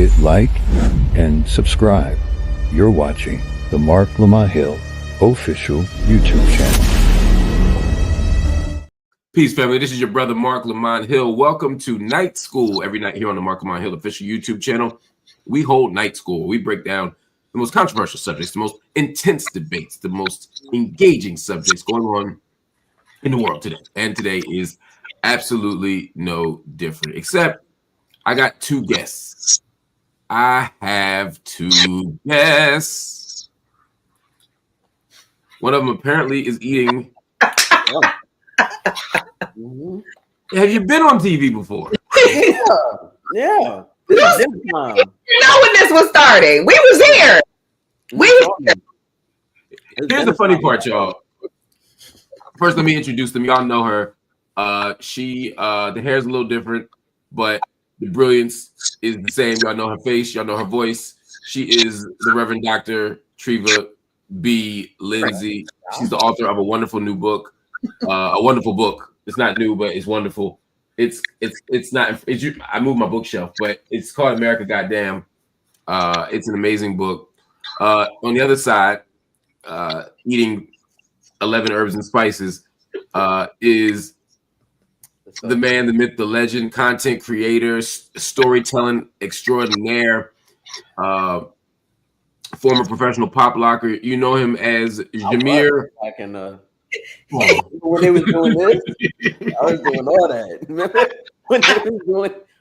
hit like and subscribe. You're watching the Mark Lamont Hill official YouTube channel. Peace, family. This is your brother, Mark Lamont Hill. Welcome to Night School. Every night here on the Mark Lamont Hill official YouTube channel, we hold Night School. We break down the most controversial subjects, the most intense debates, the most engaging subjects going on in the world today. And today is absolutely no different, except I got two guests. I have two guests. One of them apparently is eating. Have you been on TV before? Yeah. This is dinner time. You know when this was starting. We was here. Here's the funny part, y'all. First, let me introduce them. Y'all know her. The hair's a little different, but the brilliance is the same. Y'all know her face. Y'all know her voice. She is the Reverend Dr. Treva B. Lindsey. She's the author of a wonderful new book. A wonderful book. It's not new, but it's wonderful. It's not. I moved my bookshelf, but it's called America Goddamn. It's an amazing book. On the other side, eating 11 herbs and spices is the man, the myth, the legend, content creator, storytelling extraordinaire, former professional pop locker. You know him as Jameer. When they was doing this, I was doing all that. Remember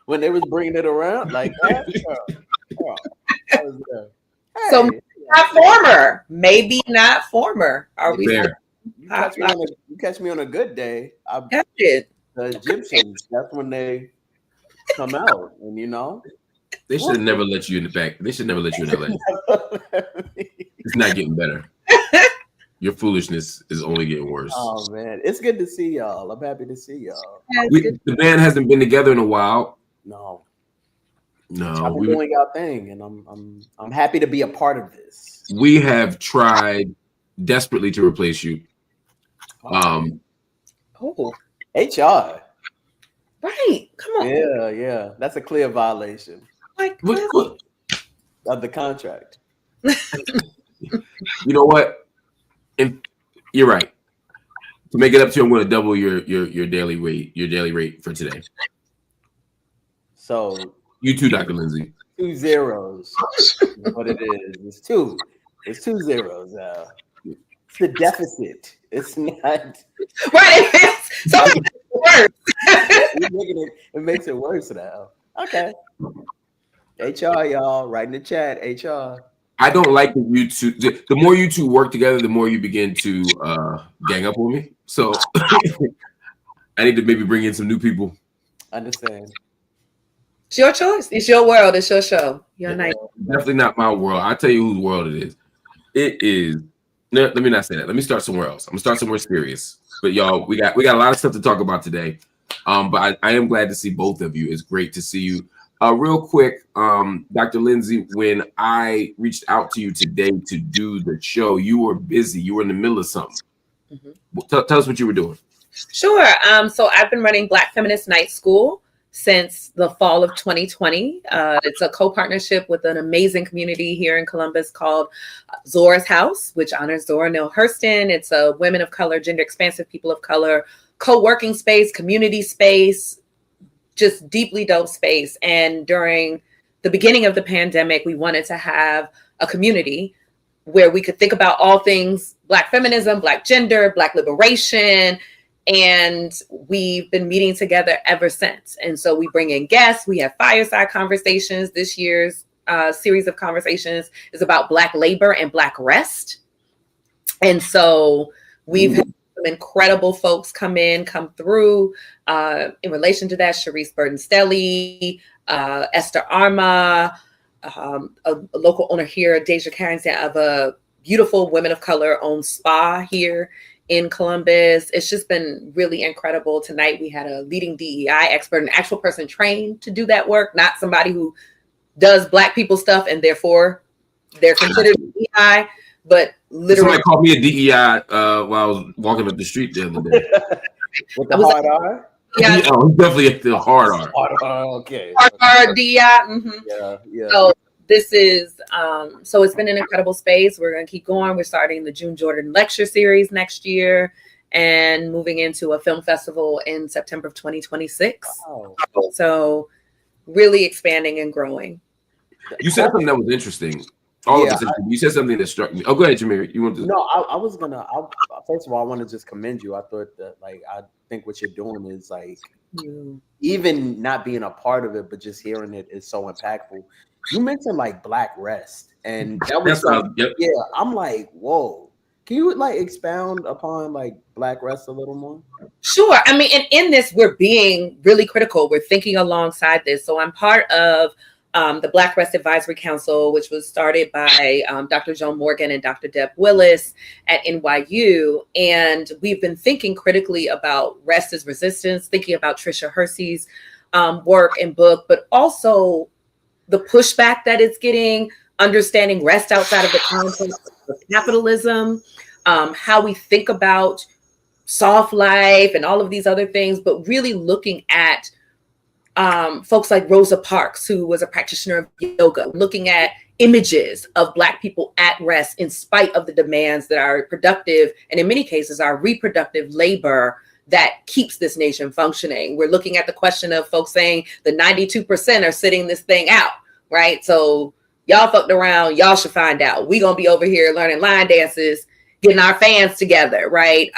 when they was bringing it around like that? I was there. Hey, So not former, maybe not former. Are we there? you catch me on a good day. it? The Egyptians, that's when they come out, and They should have never let you in the back. They should never let you in LA. It's not getting better. Your foolishness is only getting worse. Oh man, it's good to see y'all. I'm happy to see y'all. The band hasn't been together in a while. No, No, I've been doing our thing, and I'm happy to be a part of this. we have tried desperately to replace you. Oh, HR. right. Come on. Yeah, that's a clear violation Like, What? of the contract. You know what? And you're right. To make it up to you, I'm going to double your daily rate for today. So You too, Dr. Lindsey. 2 zeros is what it is. It's 2 zeros. It's the deficit. It's not. Right. So it's worse. It makes it worse now. Okay. HR, y'all, write in the chat. HR. I don't like that you two. The more you two work together, the more you begin to gang up on me. So I need to maybe bring in some new people. Understand. It's your choice. It's your world. It's your show. Your night. Definitely not my world. I'll tell you whose world it is. It is. No, let me not say that. Let me start somewhere else. I'm gonna start somewhere serious. But y'all, we got a lot of stuff to talk about today. But I am glad to see both of you. It's great to see you. Real quick, Dr. Lindsey, when I reached out to you today to do the show, you were busy. You were in the middle of something. Mm-hmm. Tell us what you were doing. Sure. So I've been running Black Feminist Night School since the fall of 2020. It's a co-partnership with an amazing community here in Columbus called Zora's House, which honors Zora Neale Hurston. It's a women of color, gender expansive people of color, co-working space, community space, just deeply dope space. And during the beginning of the pandemic, we wanted to have a community where we could think about all things Black feminism, Black gender, Black liberation. And we've been meeting together ever since. And so we bring in guests. We have fireside conversations. This year's series of conversations is about Black labor and Black rest. And so we've had some incredible folks come through in relation to that. Sharice Burton-Stelly, Esther Arma, a local owner here, Deja Carrington, of a beautiful women of color owned spa here in Columbus. It's just been really incredible. Tonight we had a leading DEI expert, an actual person trained to do that work, not somebody who does Black people stuff and therefore they're considered DEI, but literally. Somebody called me a DEI while I was walking up the street the other day. With the hard R? Yeah. Oh, definitely the hard R. Okay. Yeah. So this is so it's been an incredible space. We're gonna keep going. We're starting the June Jordan lecture series next year and moving into a film festival in September of 2026. Wow. So really expanding and growing. You said something that was interesting. You said something that struck me. Oh, go ahead, Jameer. You want to? No, I was gonna. First of all, I want to just commend you. I thought that, like, I think what you're doing is like, even not being a part of it, but just hearing it is so impactful. You mentioned like Black Rest, and that was yeah. I'm like, whoa. Can you like expound upon like Black Rest a little more? Sure. I mean, and in this, we're being really critical. We're thinking alongside this. So I'm part of the Black Rest Advisory Council, which was started by Dr. Joan Morgan and Dr. Deb Willis at NYU. And we've been thinking critically about rest as resistance, thinking about Tricia Hersey's work and book, but also the pushback that it's getting, understanding rest outside of the context of capitalism, how we think about soft life and all of these other things, but really looking at folks like Rosa Parks, who was a practitioner of yoga, looking at images of Black people at rest in spite of the demands that are productive and in many cases are reproductive labor that keeps this nation functioning. We're looking at the question of folks saying the 92% are sitting this thing out, right? So y'all fucked around, y'all should find out. We gonna be over here learning line dances, getting our fans together, right?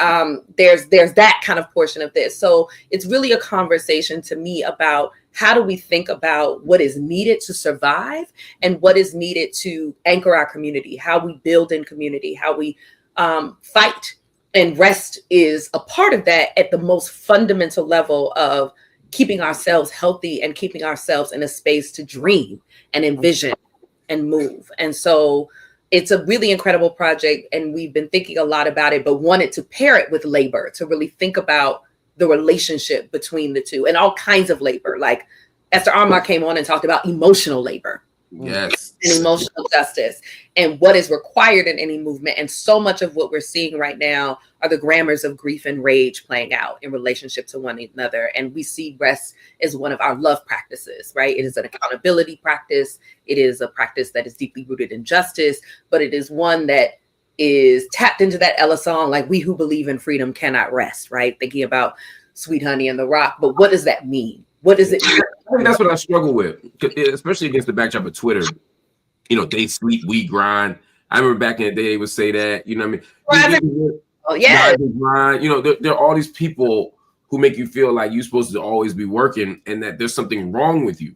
There's that kind of portion of this. So it's really a conversation to me about how do we think about what is needed to survive and what is needed to anchor our community, how we build in community, how we fight. And rest is a part of that at the most fundamental level of keeping ourselves healthy and keeping ourselves in a space to dream and envision and move. And so it's a really incredible project, and we've been thinking a lot about it, but wanted to pair it with labor to really think about the relationship between the two and all kinds of labor. Like Esther Armar came on and talked about emotional labor. Yes. And emotional justice and what is required in any movement. And so much of what we're seeing right now are the grammars of grief and rage playing out in relationship to one another. And we see rest as one of our love practices, right? It is an accountability practice. It is a practice that is deeply rooted in justice, but it is one that is tapped into that Ella song, like "We who believe in freedom cannot rest," right? Thinking about Sweet Honey and the Rock. But what does that mean? What does it mean? I think that's what I struggle with, especially against the backdrop of Twitter. You know, they sleep, we grind. I remember back in the day, they would say that, you know what I mean? Oh, yeah. You know, there are all these people who make you feel like you're supposed to always be working and that there's something wrong with you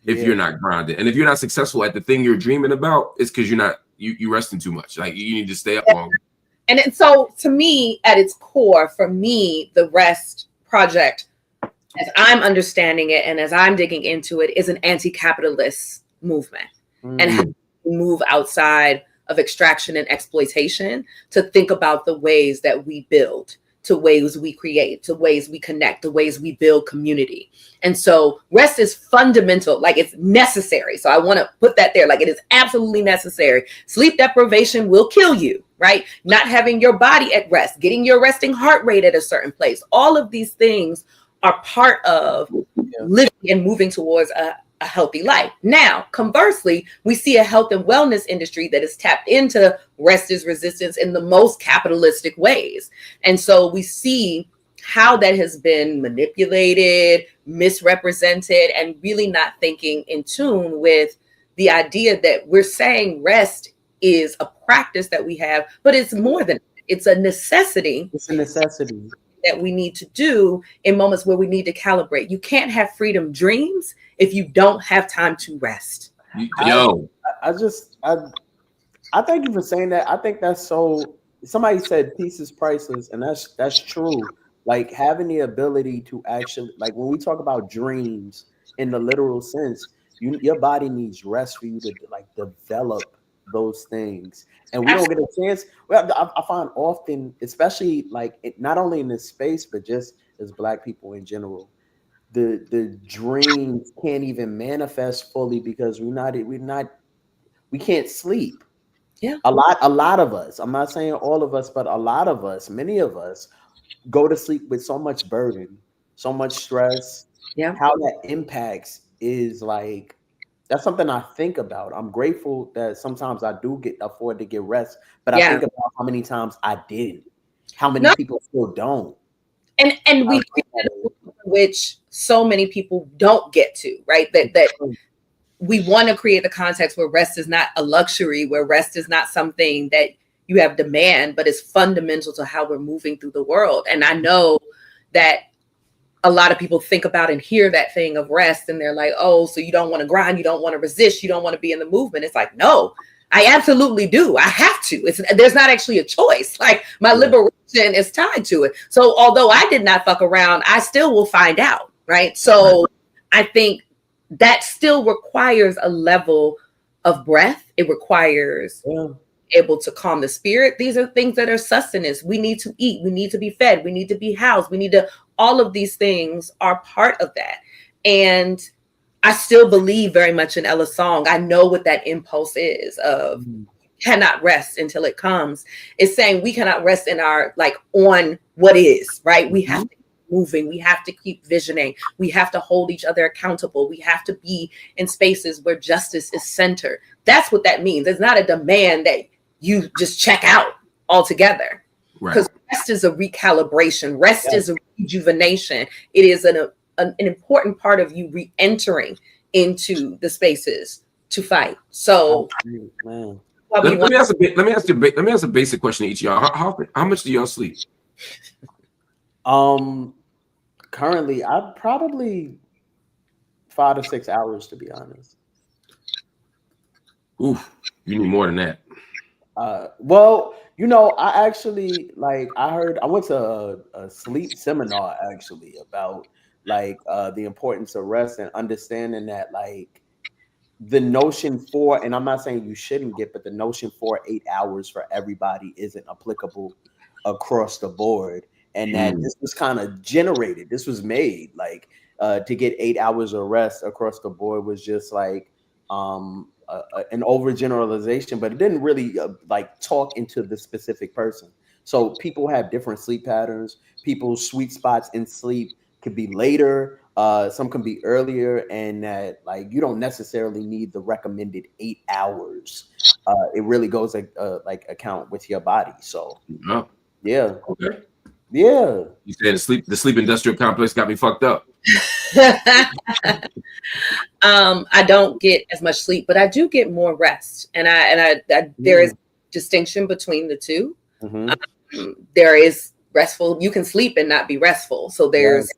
if you're not grinding. And if you're not successful at the thing you're dreaming about, it's because you're resting too much. Like you need to stay up longer. And so to me, at its core, for me, the Rest Project, as I'm understanding it and as I'm digging into it, is an anti-capitalist movement and how we move outside of extraction and exploitation to think about the ways that we build, to ways we create, to ways we connect, to ways we build community. And so rest is fundamental, like it's necessary. So I want to put that there, like it is absolutely necessary. Sleep deprivation will kill you, right? Not having your body at rest, getting your resting heart rate at a certain place. All of these things are part of living and moving towards a healthy life. Now, conversely, we see a health and wellness industry that is tapped into rest is resistance in the most capitalistic ways. And so we see how that has been manipulated, misrepresented, and really not thinking in tune with the idea that we're saying rest is a practice that we have, but it's more than it's a necessity. It's a necessity that we need to do in moments where we need to calibrate. You can't have freedom dreams if you don't have time to rest. I thank you for saying that. I think that's so. Somebody said peace is priceless, and that's true. Like having the ability to actually, like when we talk about dreams in the literal sense, your body needs rest for you to like develop those things, and we don't get a chance. Well, I find often, especially like not only in this space, but just as Black people in general, the dreams can't even manifest fully because we can't sleep. Yeah, a lot of us. I'm not saying all of us, but a lot of us, many of us, go to sleep with so much burden, so much stress. Yeah. How that impacts is like, that's something I think about. I'm grateful that sometimes I do afford to get rest, but I Yeah. think about how many times I didn't, how many No. people still don't. And we which so many people don't get to, right? That we want to create the context where rest is not a luxury, where rest is not something that you have demand, but it's fundamental to how we're moving through the world. And I know that a lot of people think about and hear that thing of rest and they're like, oh, so you don't want to grind, you don't want to resist, you don't want to be in the movement. It's like, no, I absolutely do. I have to. There's not actually a choice. Like my liberation is tied to it. So although I did not fuck around, I still will find out, right? So I think that still requires a level of breath. It requires able to calm the spirit. These are things that are sustenance. We need to eat. We need to be fed. We need to be housed. We need to, all of these things are part of that. And I still believe very much in Ella's song. I know what that impulse is of cannot rest until it comes. It's saying we cannot rest in our, like, on what is, right? We have to keep moving. We have to keep visioning. We have to hold each other accountable. We have to be in spaces where justice is centered. That's what that means. It's not a demand that you just check out altogether. Because rest is a recalibration. Rest is a rejuvenation. It is an important part of you re-entering into the spaces to fight. So let me ask a basic question to each of y'all. How much do y'all sleep? Currently I probably 5 to 6 hours, to be honest. Oof, you need more than that. Well, you know, I actually, like, I went to a sleep seminar actually about like the importance of rest and understanding that, like, the notion for, and I'm not saying you shouldn't get, but the notion for 8 hours for everybody isn't applicable across the board. And that this was kind of generated, this was made like to get 8 hours of rest across the board was just like an overgeneralization, but it didn't really like talk into the specific person. So people have different sleep patterns. People's sweet spots in sleep could be later. Some can be earlier, and that, like, you don't necessarily need the recommended 8 hours. It really goes like account with your body. So yeah. Okay. Yeah. You said the sleep industrial complex got me fucked up. I don't get as much sleep, but I do get more rest, and I there is distinction between the two. There is restful. You can sleep and not be restful. So there's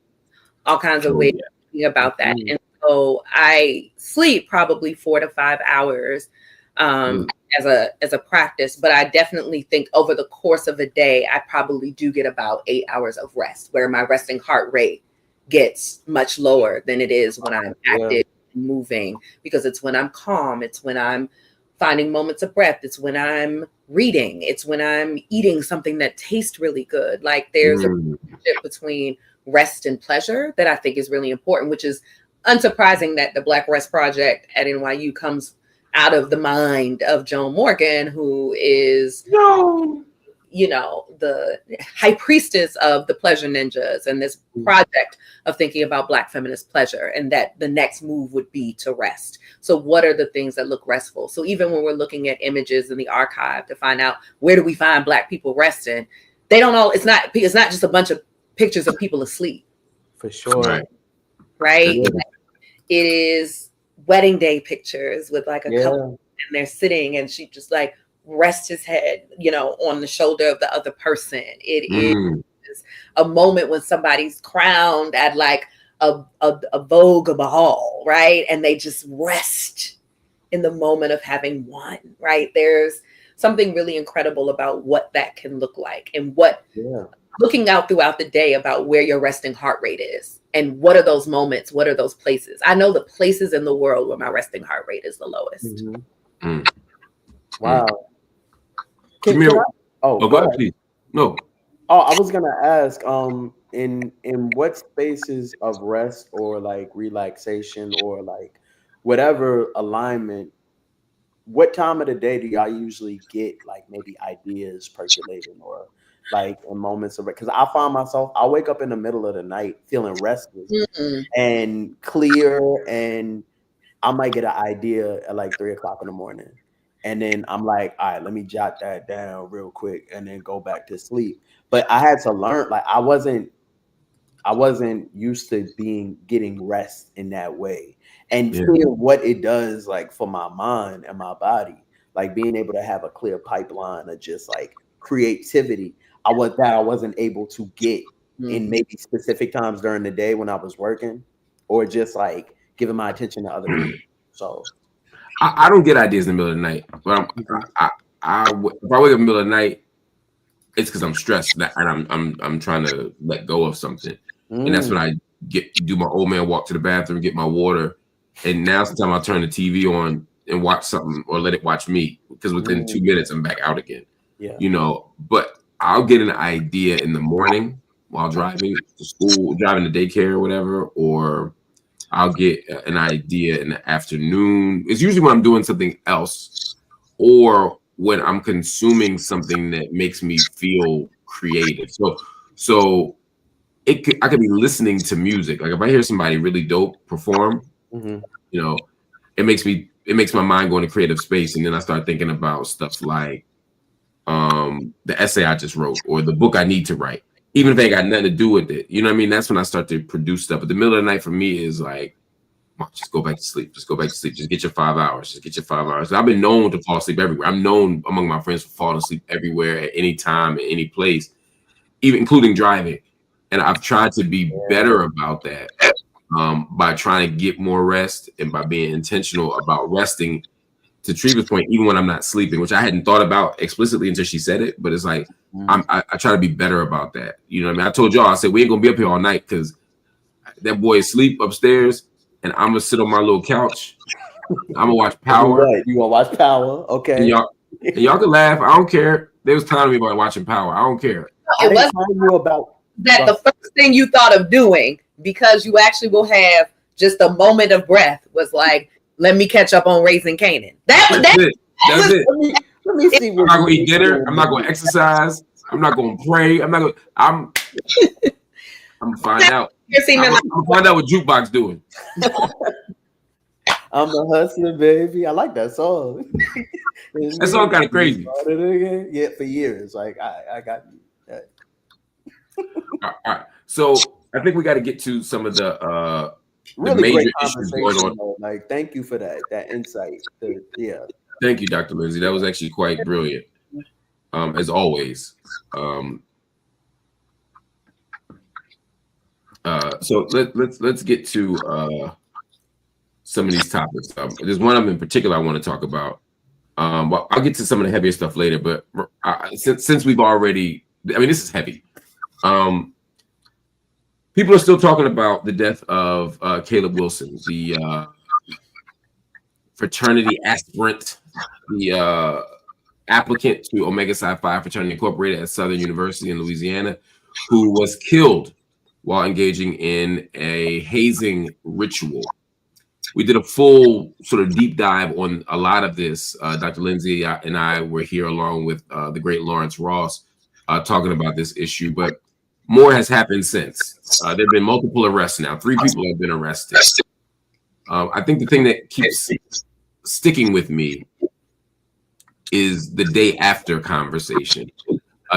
all kinds of ways of thinking about that. And so I sleep probably 4 to 5 hours as a practice, but I definitely think over the course of a day, I probably do get about 8 hours of rest, where my resting heart rate gets much lower than it is when I'm active and moving, because it's when I'm calm, it's when I'm finding moments of breath, it's when I'm reading, it's when I'm eating something that tastes really good. Like there's a relationship between rest and pleasure that I think is really important, which is unsurprising that the Black Rest Project at NYU comes out of the mind of Joan Morgan, who is you know, the high priestess of the pleasure ninjas and this project of thinking about Black feminist pleasure, and that the next move would be to rest. So what are the things that look restful? So even when we're looking at images in the archive to find out where do we find Black people resting, they don't all, it's not just a bunch of pictures of people asleep. For sure. Right? It is wedding day pictures with like a couple and they're sitting and she just like rest his head, you know, on the shoulder of the other person. It is a moment when somebody's crowned at like a Vogue or Bahal, right? And they just rest in the moment of having won, right? There's something really incredible about what that can look like, and what looking out throughout the day about where your resting heart rate is and what are those moments, what are those places. I know the places in the world where my resting heart rate is the lowest. Wow. Jameer, go ahead, please. No. Oh, I was gonna ask, in what spaces of rest or like relaxation or like whatever alignment, what time of the day do y'all usually get like maybe ideas percolating, or like in moments of, because I find myself, I wake up in the middle of the night feeling restless and clear, and I might get an idea at like 3 o'clock in the morning. And then I'm like, all right, let me jot that down real quick and then go back to sleep. But I had to learn, like I wasn't used to getting rest in that way. And seeing what it does like for my mind and my body, like being able to have a clear pipeline of just like creativity. I wasn't able to get in maybe specific times during the day when I was working, or just like giving my attention to other people. So I don't get ideas in the middle of the night, but if I wake up in the middle of the night, it's because I'm stressed and I'm trying to let go of something, and that's when I do my old man walk to the bathroom, get my water, and now sometimes I'll turn the TV on and watch something or let it watch me, because within 2 minutes I'm back out again. Yeah, you know. But I'll get an idea in the morning while driving to school, driving to daycare or whatever, or I'll get an idea in the afternoon. It's usually when I'm doing something else, or when I'm consuming something that makes me feel creative. So I could be listening to music. Like if I hear somebody really dope perform, you know, it makes my mind go into creative space, and then I start thinking about stuff like the essay I just wrote or the book I need to write, even if they got nothing to do with it. You know what I mean? That's when I start to produce stuff. But the middle of the night for me is like, just go back to sleep. Just go back to sleep. Just get your 5 hours. Just get your 5 hours. I've been known to fall asleep everywhere. I'm known among my friends for falling asleep everywhere at any time, at any place, even including driving. And I've tried to be better about that by trying to get more rest and by being intentional about resting. To Treva's point, even when I'm not sleeping, which I hadn't thought about explicitly until she said it, but it's like I try to be better about that. You know what I mean? I told y'all, I said we ain't gonna be up here all night because that boy is asleep upstairs, and I'm gonna sit on my little couch. I'm gonna watch Power. You gonna watch Power? Okay. And y'all can laugh. I don't care. There was time to me about watching Power. I don't care. I didn't tell you about that. The first thing you thought of doing, because you actually will have just a moment of breath, was like, let me catch up on Raising Canaan. That's it. Let me see. I'm not gonna eat dinner. I'm not gonna exercise. I'm not gonna pray. I'm gonna find out. I'm gonna find out what Jukebox doing. I'm a hustler, baby. I like that song. That song kind of crazy. Yeah, for years. Like I got you. All right. So I think we got to get to some of the really major great issues going on. Like, thank you for that insight. Yeah. Thank you, Dr. Lindsey. That was actually quite brilliant, as always. So let's get to some of these topics. There's one of them in particular I want to talk about. Well, I'll get to some of the heavier stuff later, but since we've already, I mean, this is heavy. People are still talking about the death of Caleb Wilson, the fraternity aspirant, the applicant to Omega Psi Phi Fraternity Incorporated at Southern University in Louisiana, who was killed while engaging in a hazing ritual. We did a full sort of deep dive on a lot of this. Dr. Lindsey and I were here along with the great Lawrence Ross talking about this issue, but more has happened since. There have been multiple arrests now. 3 people have been arrested. I think the thing that keeps sticking with me is the day after conversation.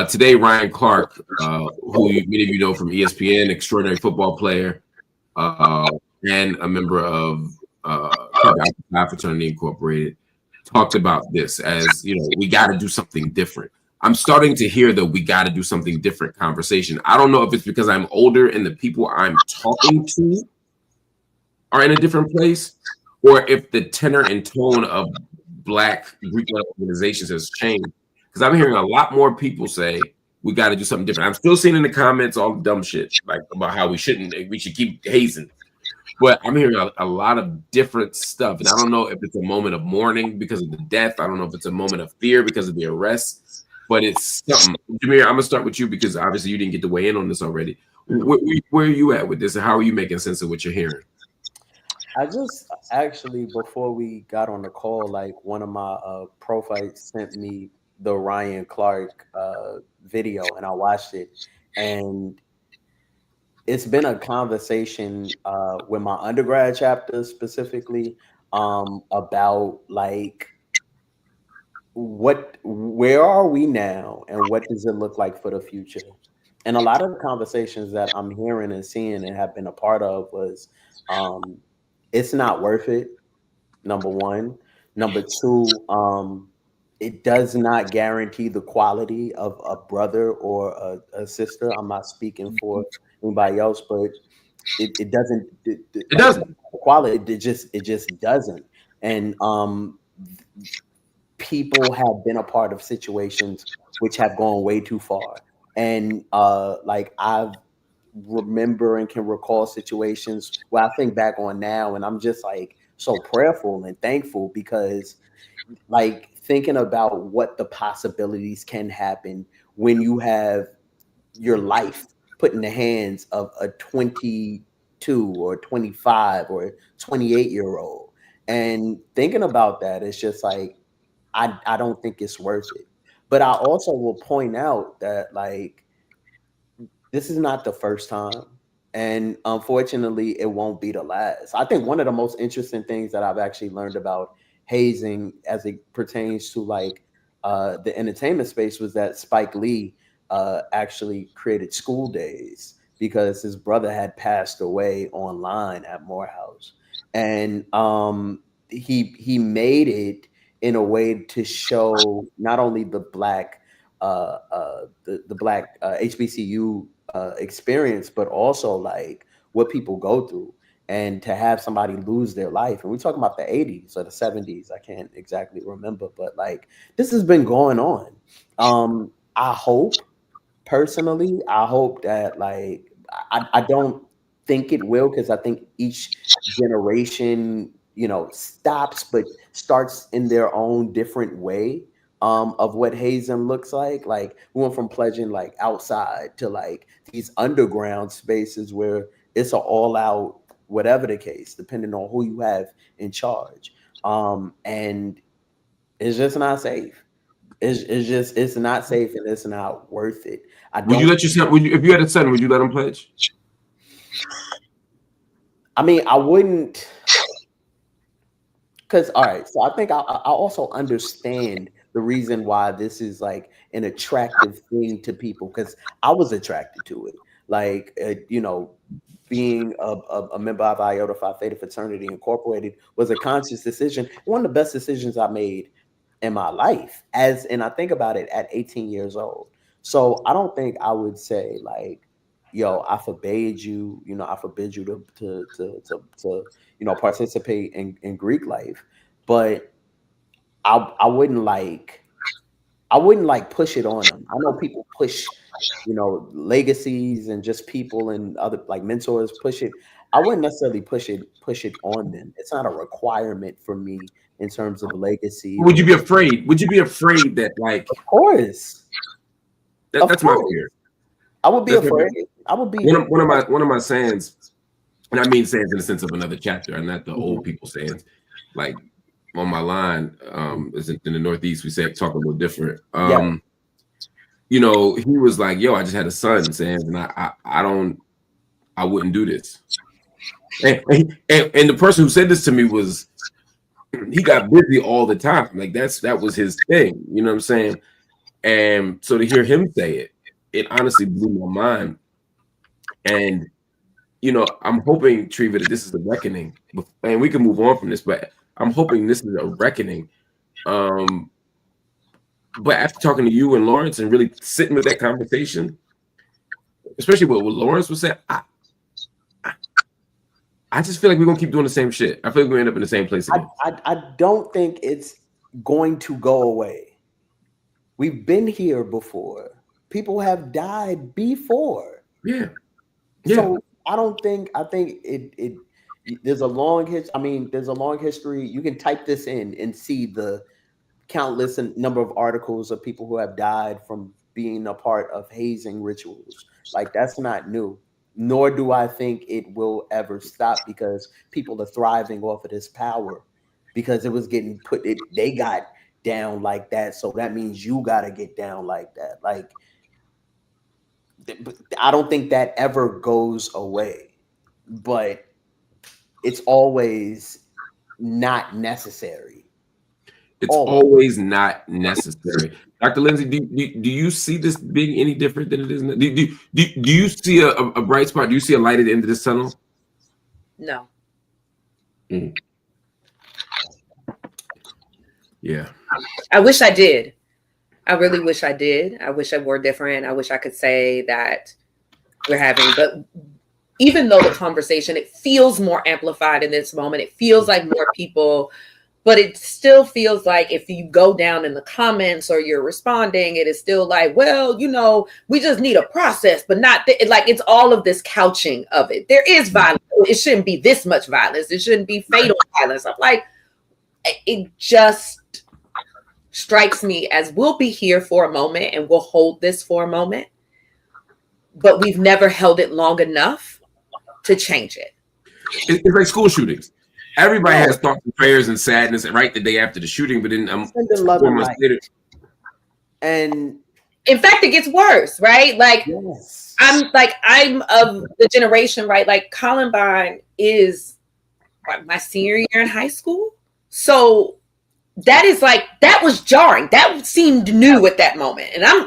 Today, Ryan Clark, who many of you know from ESPN, extraordinary football player, and a member of Fraternity Incorporated, talked about this as, you know, we got to do something different. I'm starting to hear the we got to do something different conversation. I don't know if it's because I'm older and the people I'm talking to are in a different place, or if the tenor and tone of Black Greek organizations has changed. Because I'm hearing a lot more people say we got to do something different. I'm still seeing in the comments all the dumb shit like about how we should keep hazing. But I'm hearing a lot of different stuff. And I don't know if it's a moment of mourning because of the death. I don't know if it's a moment of fear because of the arrest. But it's something. Jameer, I'm going to start with you because obviously you didn't get to weigh in on this already. Where are you at with this? And how are you making sense of what you're hearing? I just actually, before we got on the call, like one of my pro fights sent me the Ryan Clark video, and I watched it, and it's been a conversation with my undergrad chapter specifically about like where are we now and what does it look like for the future. And a lot of the conversations that I'm hearing and seeing and have been a part of was it's not worth it, number one. Number two, it does not guarantee the quality of a brother or a sister. I'm not speaking for anybody else, but it doesn't. It doesn't. Quality. It just doesn't. And people have been a part of situations which have gone way too far. And like I remember and can recall situations where I think back on now, and I'm just like so prayerful and thankful because like thinking about what the possibilities can happen when you have your life put in the hands of a 22 or 25 or 28-year-old. And thinking about that, it's just like, I don't think it's worth it. But I also will point out that like, this is not the first time. And unfortunately, it won't be the last. I think one of the most interesting things that I've actually learned about hazing as it pertains to like the entertainment space was that Spike Lee actually created School Days because his brother had passed away online at Morehouse. And he made it in a way to show not only the black the black HBCU experience, but also like what people go through, and to have somebody lose their life. And we're talking about the 80s or the 70s. I can't exactly remember, but like this has been going on. I hope personally, I hope that like I don't think it will, because I think each generation, you know, stops but starts in their own different way of what hazing looks like. Like we went from pledging like outside to like these underground spaces where it's an all out whatever the case, depending on who you have in charge. And it's just not safe. It's not safe, and it's not worth it. Would you let your son? If you had a son, would you let him pledge? I mean, I wouldn't, because all right. So I think I also understand the reason why this is like an attractive thing to people, because I was attracted to it. Like you know, being a member of Iota Phi Theta Fraternity Incorporated was a conscious decision, one of the best decisions I made in my life. And I think about it at 18 years old. So I don't think I would say like, yo, I forbade you, you know, I forbid you to you know, participate in Greek life. But I wouldn't like push it on them. I know people push, you know, legacies and just people and other like mentors push it. I wouldn't necessarily push it on them. It's not a requirement for me in terms of legacy. Would you be afraid? Would you be afraid that like? Of course. That's my fear. I would be afraid. I would be one of my sayings, and I mean sayings in the sense of another chapter, and not the old people sayings. Like on my line, is in the Northeast, we say talk a little different. You know, he was like, "Yo, I just had a son," saying, and I wouldn't do this. And the person who said this to me was, he got busy all the time. Like that was his thing. You know what I'm saying? And so to hear him say it honestly blew my mind. And you know, I'm hoping, Treva, that this is a reckoning, and we can move on from this, but I'm hoping this is a reckoning. But after talking to you and Lawrence and really sitting with that conversation, especially what Lawrence was saying, I just feel like we're gonna keep doing the same shit. I feel like we're gonna end up in the same place again. I don't think it's going to go away. We've been here before. People have died before. Yeah. So I think it there's a long history. I mean, there's a long history. You can type this in and see the countless number of articles of people who have died from being a part of hazing rituals. Like that's not new. Nor do I think it will ever stop, because people are thriving off of this power, because it was getting they got down like that, so that means you got to get down like that. Like, I don't think that ever goes away, but it's always not necessary. It's always not necessary. Dr. Lindsey, do you see this being any different than it is? Do you see a bright spot? Do you see a light at the end of this tunnel? No. Mm. Yeah. I wish I did. I really wish I did. I wish I were different. I wish I could say that we're having, but even though the conversation, it feels more amplified in this moment, it feels like more people, but it still feels like if you go down in the comments or you're responding, it is still like, well, you know, we just need a process, but not like it's all of this couching of it. There is violence. It shouldn't be this much violence. It shouldn't be fatal violence. I'm like, it just strikes me as we'll be here for a moment and we'll hold this for a moment, but we've never held it long enough to change it. It's like school shootings. Everybody has thoughts and prayers and sadness right the day after the shooting, but then 4 months later. And in fact, it gets worse, right? Like, yes. I'm of the generation, right? Like Columbine is my senior year in high school. So that is like, that was jarring. That seemed new at that moment. And I'm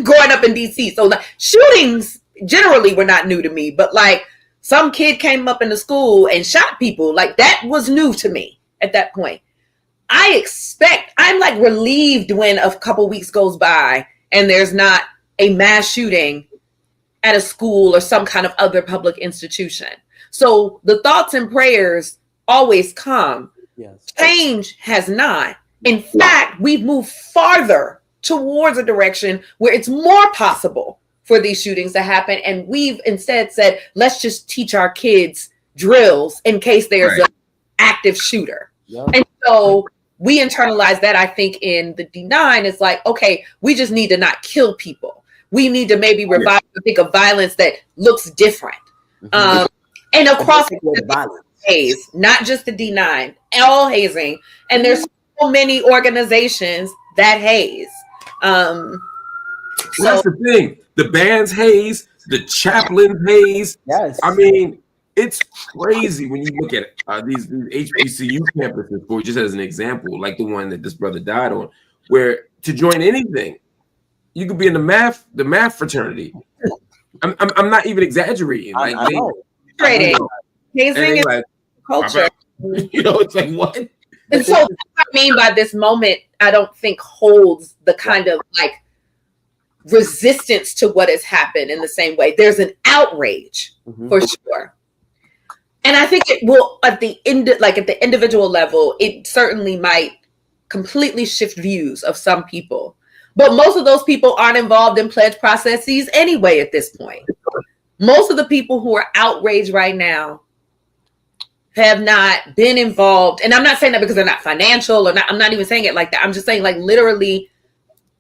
growing up in DC. So like, shootings generally were not new to me, but like some kid came up in the school and shot people. Like that was new to me at that point. I'm like relieved when a couple weeks goes by and there's not a mass shooting at a school or some kind of other public institution. So the thoughts and prayers always come. Yes. Change has not. In fact, we've moved farther towards a direction where it's more possible for these shootings to happen. And we've instead said, let's just teach our kids drills in case there's an active shooter. Yep. And so we internalize that, I think, in the D9. It's like, okay, we just need to not kill people. We need to maybe revive and think of violence that looks different. Mm-hmm. And across violence. Haze, not just the D9, all hazing. And there's so many organizations that haze. So that's the thing. The bands haze, the chaplains haze. Yes. I mean, it's crazy when you look at these HBCU campuses, for just as an example, like the one that this brother died on, where to join anything, you could be in the math fraternity. I'm not even exaggerating. Like, I know. Hazing is like, culture. You know, it's like what? And so what I mean by this moment, I don't think holds the kind of like resistance to what has happened in the same way. There's an outrage for sure. And I think it will at the individual level, it certainly might completely shift views of some people. But most of those people aren't involved in pledge processes anyway at this point. Most of the people who are outraged right now have not been involved. And I'm not saying that because they're not financial or not. I'm not even saying it like that. I'm just saying like literally,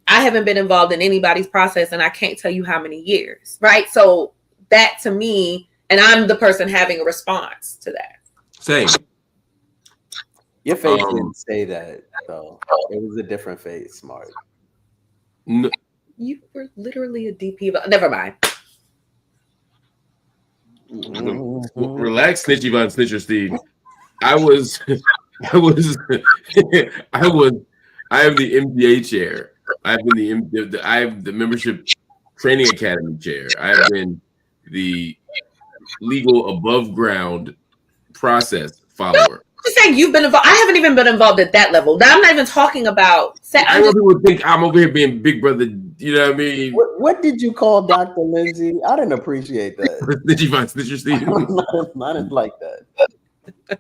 I haven't been involved in anybody's process and I can't tell you how many years, right? So that to me, and I'm the person having a response to that. Same. Your face didn't say that though. It was a different face, Mark. No. You were literally a DP. Never mind. Relax, Snitchy Von Snitcher Steve. I am the MDA chair. I have the membership training academy chair. I have been the legal above ground process follower. I'm saying you've been involved. I haven't even been involved at that level. Now I'm not even talking about. I know people think I'm over here being big brother. You know what I mean? What did you call Dr. Lindsey? I didn't appreciate that. Did you find Snitcher Steve? I didn't like that.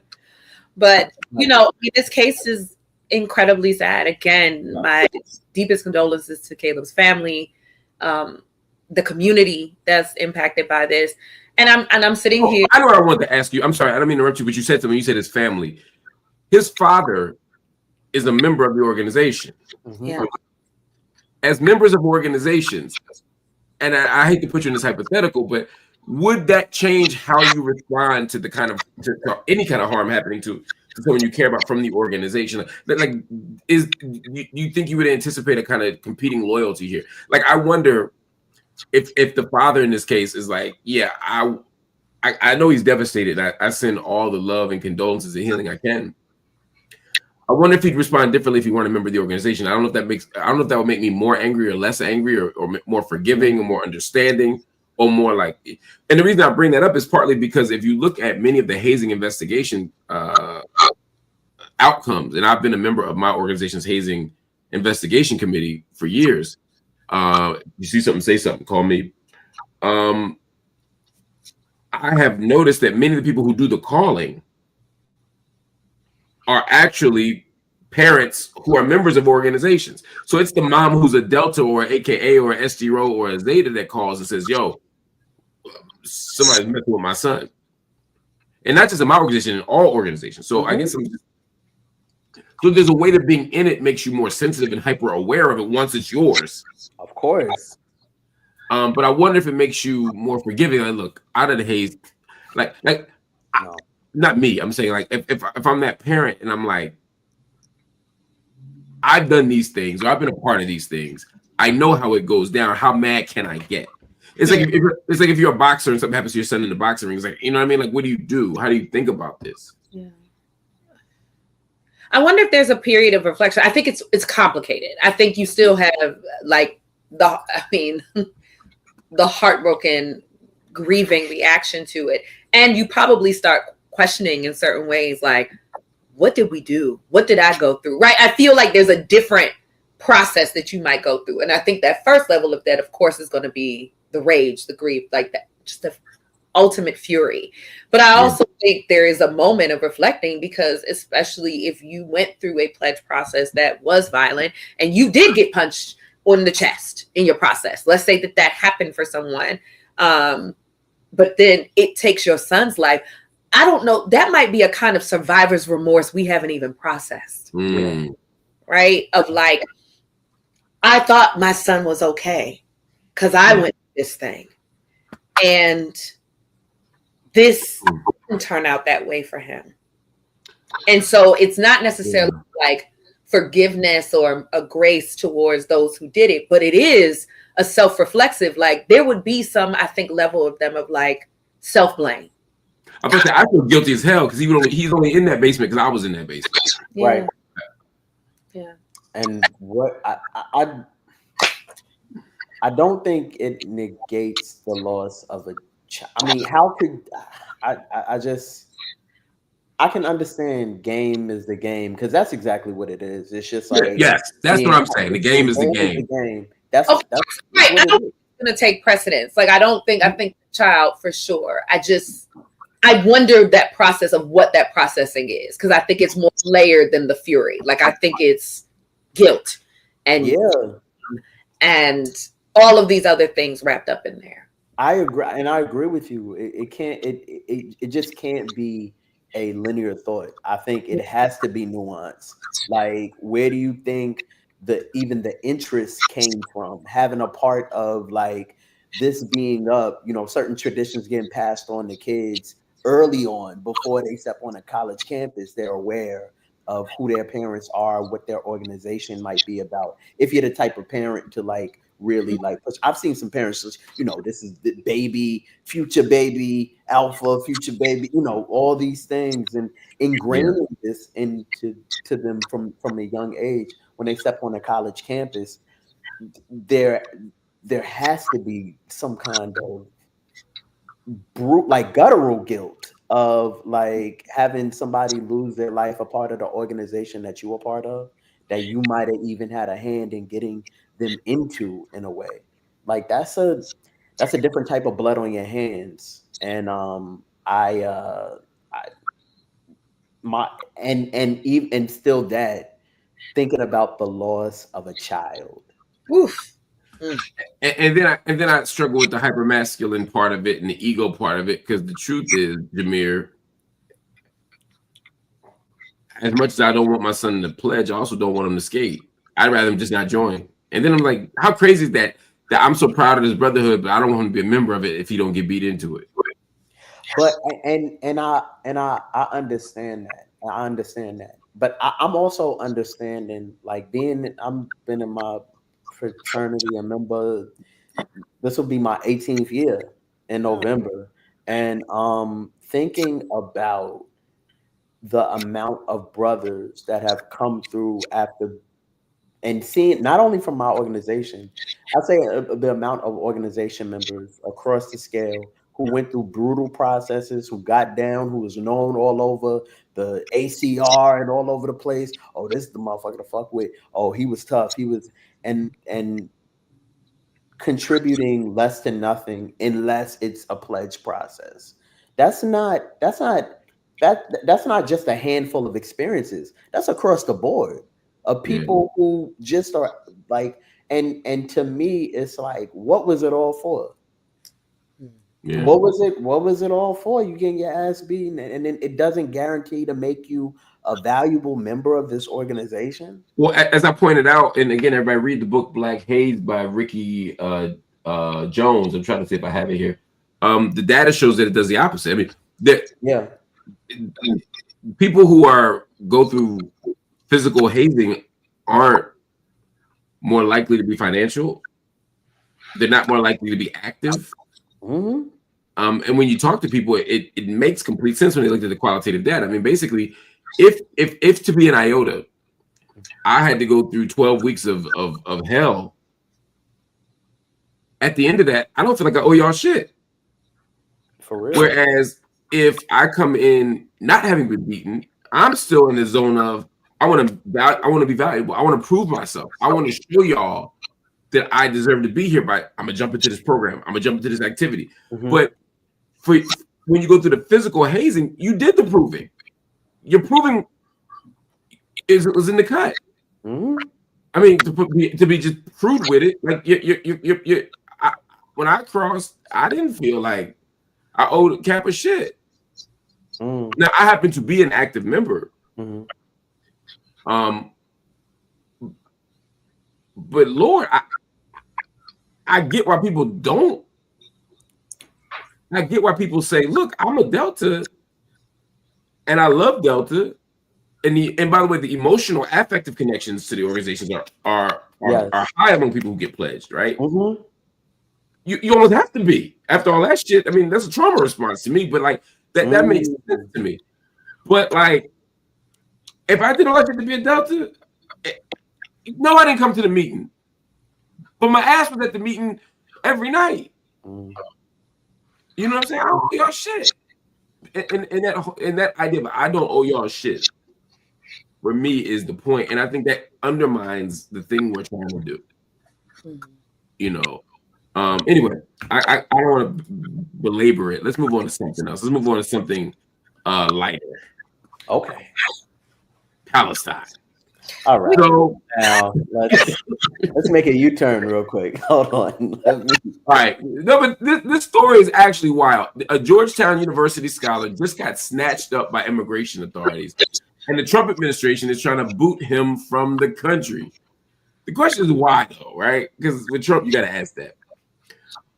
But you know, this case is incredibly sad. Again, my deepest condolences to Caleb's family, the community that's impacted by this. And I'm sitting here. I know what I wanted to ask you. I'm sorry, I don't mean to interrupt you, but you said something. You said his family. His father is a member of the organization. Yeah. As members of organizations, and I hate to put you in this hypothetical, but would that change how you respond to the kind of to any kind of harm happening to someone you care about from the organization. Like, do you think you would anticipate a kind of competing loyalty here? Like, I wonder if the father in this case is like, yeah, I know he's devastated. I send all the love and condolences and healing I can. I wonder if he'd respond differently if he weren't a member of the organization. I don't know if that would make me more angry or less angry, or more forgiving or more understanding, or more like. And the reason I bring that up is partly because if you look at many of the hazing investigation outcomes, and I've been a member of my organization's hazing investigation committee for years. You see something, say something, call me. I have noticed that many of the people who do the calling are actually parents who are members of organizations. So it's the mom who's a Delta or AKA or an SGRO or a Zeta that calls and says, yo, somebody's messing with my son. And not just in my organization, in all organizations. So I guess so there's a way that being in it makes you more sensitive and hyper aware of it once it's yours. Of course. But I wonder if it makes you more forgiving. Like, look, out of the haze, no. Not me. I'm saying, like, if I'm that parent and I'm like, I've done these things, or I've been a part of these things, I know how it goes down. How mad can I get? It's like if you're a boxer and something happens to your son in the boxing ring. It's like, you know what I mean? Like, what do you do? How do you think about this? Yeah. I wonder if there's a period of reflection. I think it's complicated. I think you still have like the heartbroken, grieving reaction to it, and you probably start questioning in certain ways, like, what did we do? What did I go through? Right? I feel like there's a different process that you might go through, and I think that first level of that, of course, is going to be the rage, the grief, like that, just the ultimate fury. But I also think there is a moment of reflecting, because especially if you went through a pledge process that was violent and you did get punched on the chest in your process, let's say that happened for someone, but then it takes your son's life. I don't know, that might be a kind of survivor's remorse we haven't even processed, right? Of like, I thought my son was okay because I went through this thing, and this didn't turn out that way for him. And so it's not necessarily like forgiveness or a grace towards those who did it, but it is a self-reflexive, like there would be some, I think, level of them of like self-blame. I feel guilty as hell because he's only in that basement because I was in that basement. Yeah. Right. Yeah. And what I don't think it negates the loss of a child. I mean, how could I can understand game is the game, because that's exactly what it is. It's just like, yes, that's what I'm saying. The game is the game. That's right. I don't think it's gonna take precedence. Like, I think child for sure. I wonder that process of what that processing is, because I think it's more layered than the fury. Like, I think it's guilt and all of these other things wrapped up in there. I agree with you. It just can't be a linear thought. I think it has to be nuanced. Like, where do you think even the interest came from? Having a part of like this being up, certain traditions getting passed on to kids early on before they step on a college campus. They're aware of who their parents are, what their organization might be about. If you're the type of parent to like really like push. I've seen some parents, this is the baby, future baby, alpha, future baby, all these things, and ingraining this into them from a young age. When they step on a college campus, there has to be some kind of guttural guilt of like having somebody lose their life, a part of the organization that you were part of, that you might have even had a hand in getting them into, in a way. Like, that's a different type of blood on your hands. And still that, thinking about the loss of a child. Oof. And then I struggle with the hypermasculine part of it and the ego part of it, because the truth is, Jameer, as much as I don't want my son to pledge, I also don't want him to skate. I'd rather him just not join. And then I'm like, how crazy is that I'm so proud of this brotherhood, but I don't want him to be a member of it if he don't get beat into it. But and I understand that. I understand that, but I'm also understanding like I've been in my fraternity a member. This will be my 18th year in November, and thinking about the amount of brothers that have come through after and seeing not only from my organization, I'd say the amount of organization members across the scale who went through brutal processes, who got down, who was known all over the ACR and all over the place. Oh, this is the motherfucker to fuck with. Oh, he was tough. He was and contributing less than nothing unless it's a pledge process. That's not just a handful of experiences. That's across the board of people who just are like, and to me, it's like, what was it all for? Yeah. What was it all for? You getting your ass beaten, and then it doesn't guarantee to make you a valuable member of this organization. Well, as I pointed out, and again, everybody read the book Black Haze by Ricky Jones. I'm trying to see if I have it here. The data shows that it does the opposite. I mean, people who go through physical hazing aren't more likely to be financial. They're not more likely to be active. Mm-hmm. And when you talk to people, it makes complete sense when they look at the qualitative data. I mean, basically, if to be an iota, I had to go through 12 weeks of hell. At the end of that, I don't feel like I owe y'all shit. For real. Whereas if I come in not having been beaten, I'm still in the zone of I want to be valuable. I want to prove myself. I want to show y'all that I deserve to be here. I'm gonna jump into this program. I'm gonna jump into this activity. Mm-hmm. But when you go through the physical hazing, you did the proving. Your proving was in the cut. Mm-hmm. I mean, to be just proved with it, like when I crossed, I didn't feel like I owed Cap a shit. Mm. Now I happen to be an active member. Mm-hmm. But Lord, I get why people don't. I get why people say, "Look, I'm a Delta, and I love Delta." And by the way, the emotional, affective connections to the organizations are high among people who get pledged, right? Mm-hmm. You almost have to be after all that shit. I mean, that's a trauma response to me, but like that makes sense to me. But like, if I did all that shit to be a Delta, no, I didn't come to the meeting, but my ass was at the meeting every night. Mm. You know what I'm saying? I don't owe y'all shit. And that idea of I don't owe y'all shit for me is the point, and I think that undermines the thing we're trying to do. Mm-hmm. You know. Anyway, I don't want to belabor it. Let's move on to something else. Let's move on to something lighter. Okay. Palestine. All right. So now let's make a U-turn real quick. Hold on. All right. No, but this story is actually wild. A Georgetown University scholar just got snatched up by immigration authorities, and the Trump administration is trying to boot him from the country. The question is why, though, right? Because with Trump, you got to ask that.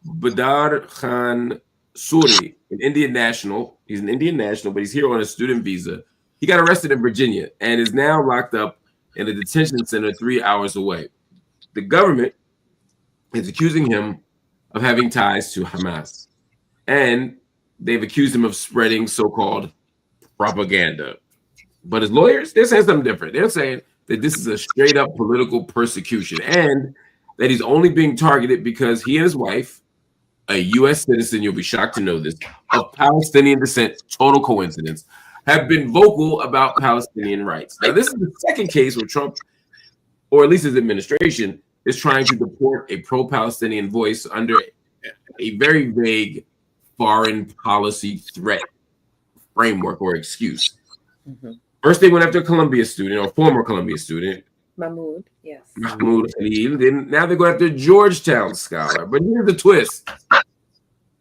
Badr Khan Suri, an Indian national. He's an Indian national, but he's here on a student visa. He got arrested in Virginia and is now locked up in a detention center 3 hours away. The government is accusing him of having ties to Hamas, and they've accused him of spreading so-called propaganda. But his lawyers, they're saying something different. They're saying that this is a straight-up political persecution and that he's only being targeted because he and his wife, a U.S. citizen, you'll be shocked to know this, of Palestinian descent, total coincidence, have been vocal about Palestinian rights. Now, this is the second case where Trump, or at least his administration, is trying to deport a pro-Palestinian voice under a very vague foreign policy threat framework or excuse. Mm-hmm. First, they went after a Columbia student, or former Columbia student. Mahmoud, yes. Mahmoud Khalil. Then now they go after a Georgetown scholar. But here's the twist.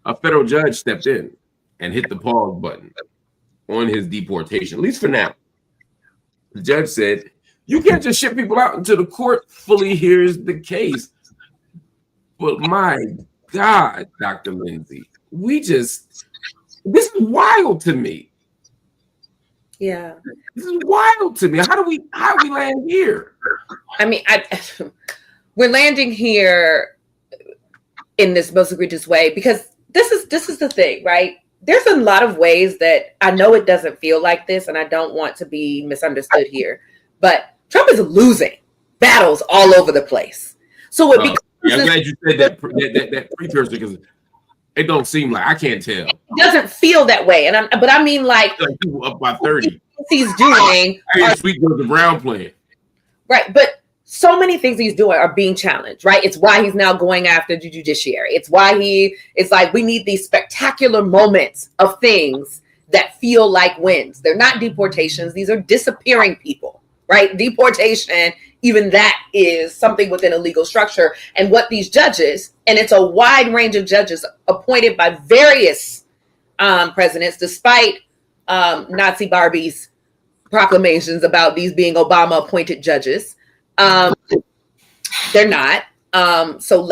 A federal judge stepped in and hit the pause button on his deportation, at least for now. The judge said, you can't just ship people out until the court fully hears the case. But my God, Dr. Lindsey, this is wild to me. Yeah. This is wild to me. How do we land here? I mean, we're landing here in this most egregious way because this is the thing, right? There's a lot of ways that I know it doesn't feel like this, and I don't want to be misunderstood here, but Trump is losing battles all over the place. So it becomes I'm glad you said that precursor, because it don't seem like, I can't tell. It doesn't feel that way, but I mean, like up by 30. He's doing. Sweet Georgia Brown playing. Right, but so many things he's doing are being challenged, right? It's why he's now going after the judiciary. It's why it's like we need these spectacular moments of things that feel like wins. They're not deportations. These are disappearing people, right? Deportation, even that is something within a legal structure. And what these judges, and it's a wide range of judges appointed by various presidents, despite Nazi Barbie's proclamations about these being Obama appointed judges. They're not. So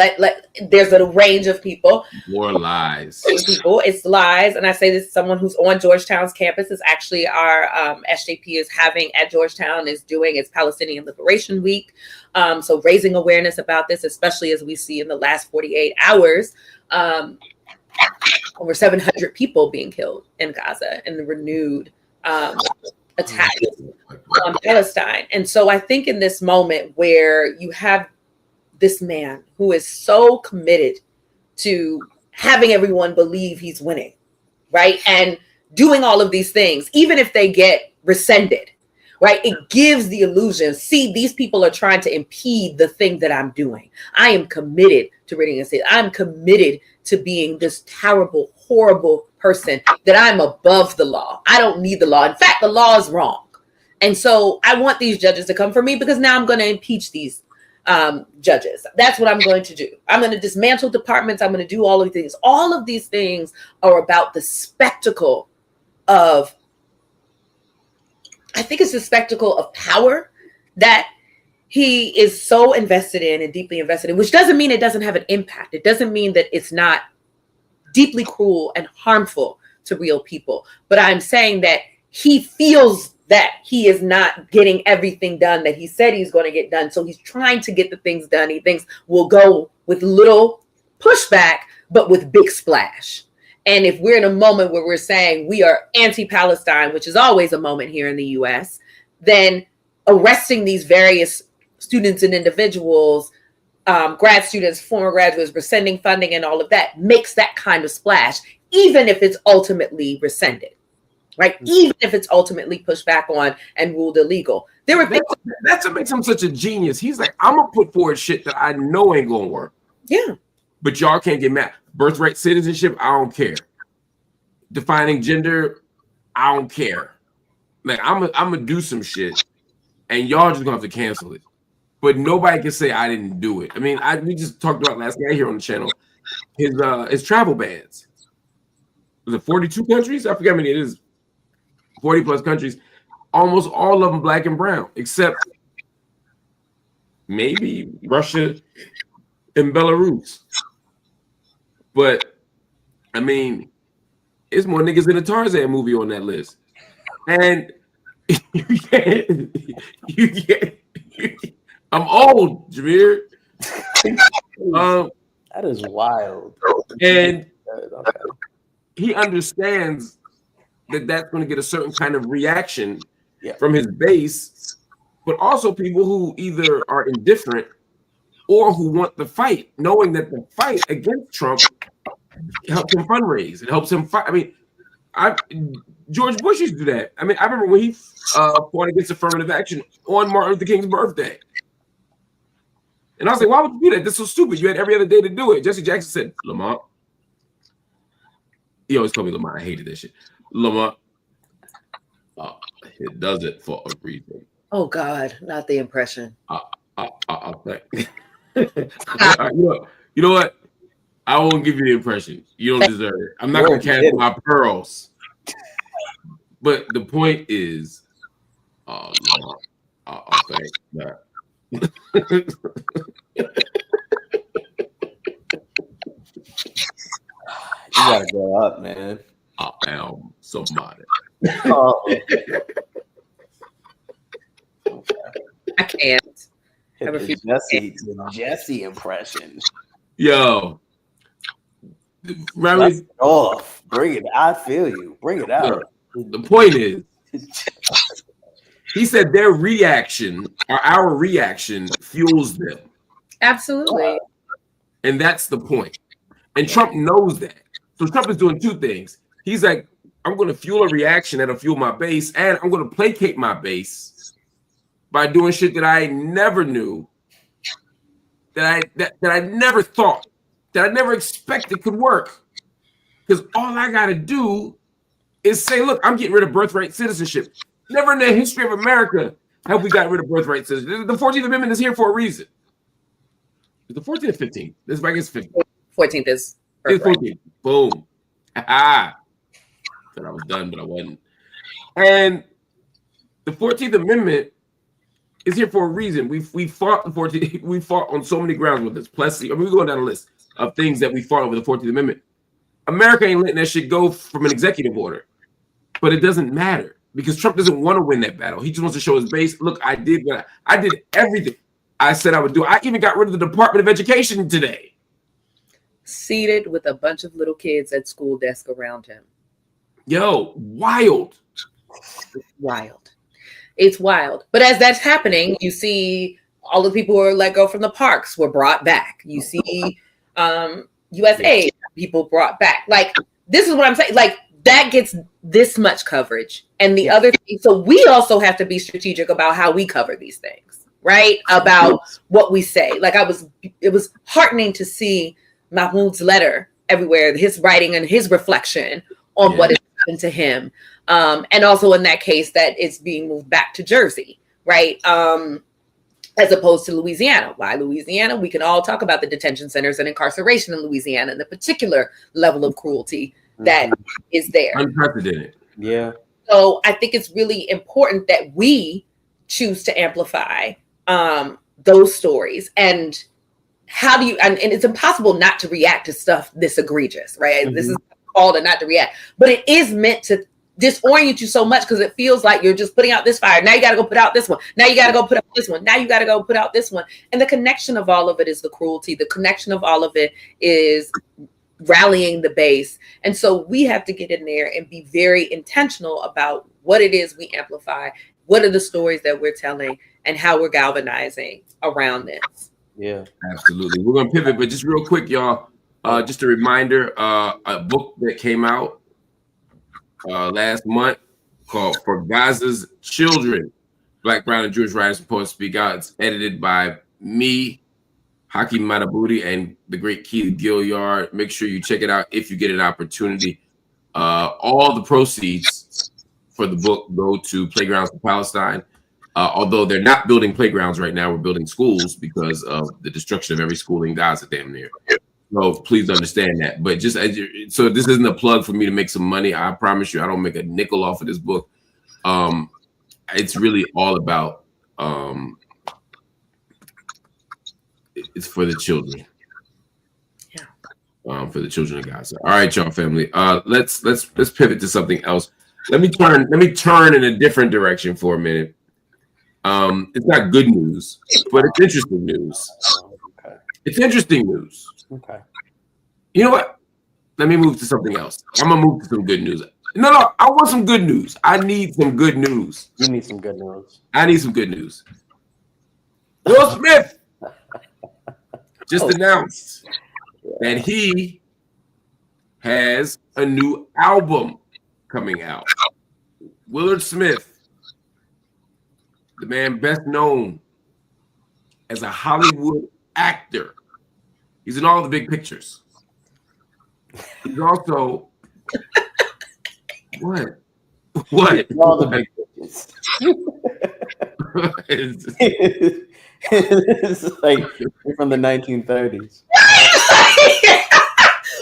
there's a range of people. More lies. It's lies. And I say this as someone who's on Georgetown's campus. Is actually our SJP is having at Georgetown is doing its Palestinian Liberation Week. So raising awareness about this, especially as we see in the last 48 hours, over 700 people being killed in Gaza and the renewed attack on Palestine. And so I think in this moment where you have this man who is so committed to having everyone believe he's winning, right? And doing all of these things, even if they get rescinded, right? It gives the illusion, see, these people are trying to impede the thing that I'm doing. I am committed to ridding us. I'm committed to being this terrible, horrible person, that I'm above the law. I don't need the law. In fact, the law is wrong. And so I want these judges to come for me because now I'm going to impeach these judges. That's what I'm going to do. I'm going to dismantle departments. I'm going to do all of these. All of these things are about the spectacle of, I think it's the spectacle of power that he is so invested in and deeply invested in, which doesn't mean it doesn't have an impact. It doesn't mean that it's not deeply cruel and harmful to real people. But I'm saying that he feels that he is not getting everything done that he said he's going to get done. So he's trying to get the things done he thinks will go with little pushback, but with big splash. And if we're in a moment where we're saying we are anti-Palestine, which is always a moment here in the US, then arresting these various students and individuals, grad students, former graduates, rescinding funding and all of that makes that kind of splash, even if it's ultimately rescinded. Right, even if it's ultimately pushed back on and ruled illegal, there were things. That's what makes him such a genius. He's like, I'm gonna put forward shit that I know ain't gonna work. Yeah, but y'all can't get mad. Birthright citizenship, I don't care. Defining gender, I don't care. Like I'm gonna do some shit, and y'all just gonna have to cancel it. But nobody can say I didn't do it. I mean, we just talked about last night here on the channel his travel bans. Was it 42 countries? I forget how many it is. 40 plus countries, almost all of them black and brown, except maybe Russia and Belarus. But I mean, it's more niggas in a Tarzan movie on that list. And I'm old, Jameer. That is wild. And he understands that that's going to get a certain kind of reaction from his base, but also people who either are indifferent or who want the fight, knowing that the fight against Trump helps him fundraise. It helps him fight. I mean, George Bush used to do that. I mean, I remember when he fought against affirmative action on Martin Luther King's birthday. And I was like, why would you do that? That's so stupid. You had every other day to do it. Jesse Jackson said, Lamont. He always called me Lamont. I hated that shit. Lamont, it does it for a reason. Oh God, not the impression. I'll think. You know what? I won't give you the impression. You don't deserve it. I'm not going to cast my pearls. But the point is, I'll think that. You gotta grow up, man. I am so modest. can't. I The refuse. Jesse impression. Yo. Dust it off. Bring it. I feel you. Bring it out. The point is, he said their reaction, or our reaction, fuels them. Absolutely. And that's the point. And Trump knows that. So Trump is doing two things. He's like, I'm going to fuel a reaction that'll fuel my base, and I'm going to placate my base by doing shit that I never knew, that I never thought, that I never expected could work. Because all I got to do is say, look, I'm getting rid of birthright citizenship. Never in the history of America have we got rid of birthright citizenship. The 14th Amendment is here for a reason. Is the 14th or 15th? This I guess 15th. 14th is It's 14th. Boom. Thought I was done, but I wasn't. And the 14th Amendment is here for a reason. We fought the 14th. We fought on so many grounds with this. Plus, we're going down a list of things that we fought over the 14th Amendment. America ain't letting that shit go from an executive order. But it doesn't matter because Trump doesn't want to win that battle. He just wants to show his base. Look, I did everything I said I would do. I even got rid of the Department of Education today. Seated with a bunch of little kids at school desk around him. Yo, wild. Wild. It's wild. But as that's happening, you see all the people who are let go from the parks were brought back. You see USA people brought back. Like, this is what I'm saying. Like, that gets this much coverage. And the other thing, so we also have to be strategic about how we cover these things, right? About what we say. Like, it was heartening to see Mahmoud's letter everywhere, his writing and his reflection on what has happened to him. And also in that case that it's being moved back to Jersey, right? As opposed to Louisiana. Why Louisiana? We can all talk about the detention centers and incarceration in Louisiana and the particular level of cruelty that is there. Unprecedented. Yeah. So I think it's really important that we choose to amplify those stories. And how do you, and it's impossible not to react to stuff this egregious, right? Mm-hmm. This is called a not to react, but it is meant to disorient you so much because it feels like you're just putting out this fire. Now you got to go put out this one. Now you got to go put out this one. Now you got to go put out this one. And the connection of all of it is the cruelty. The connection of all of it is rallying the base. And so we have to get in there and be very intentional about what it is we amplify, what are the stories that we're telling, and how we're galvanizing around this. Yeah, absolutely. We're going to pivot, but just real quick, y'all, just a reminder, a book that came out last month called For Gaza's Children, Black, Brown, and Jewish Writers and Poets Speak Out. It's edited by me, Hakeem Madabouti, and the great Keith Gilliard. Make sure you check it out if you get an opportunity. All the proceeds for the book go to Playgrounds for Palestine. Although they're not building playgrounds right now, we're building schools because of the destruction of every school in Gaza damn near. So please understand that. But just so this isn't a plug for me to make some money. I promise you, I don't make a nickel off of this book. It's really all about it's for the children. Yeah. For the children of Gaza. All right, y'all, family. Let's pivot to something else. Let me turn in a different direction for a minute. It's not good news, but it's interesting news. Okay. It's interesting news. Okay. You know what? Let me move to something else. I'm gonna move to some good news. No, I want some good news. I need some good news. You need some good news. I need some good news. Will Smith just announced that he has a new album coming out. Willard Smith, the man best known as a Hollywood actor. He's in all the big pictures. He's also what? All the big pictures. It's like you're from the 1930s.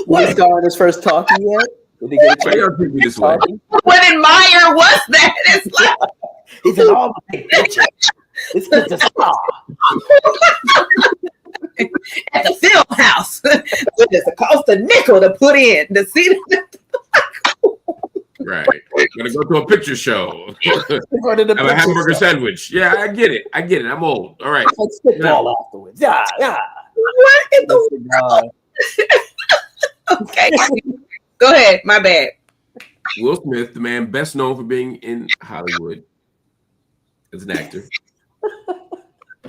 Was he starting his first talkie yet? Did he get this way? What admire was that? It's like he's in all the big pictures. It's just a star. At the film house, it just cost a nickel to put in to see. Right. Gonna go to a picture show. Go to the Have a hamburger sandwich. Yeah, I get it. I'm old. All right. Let's spitball afterwards. Yeah. What in the world? Okay. Go ahead. My bad. Will Smith, the man best known for being in Hollywood as an actor.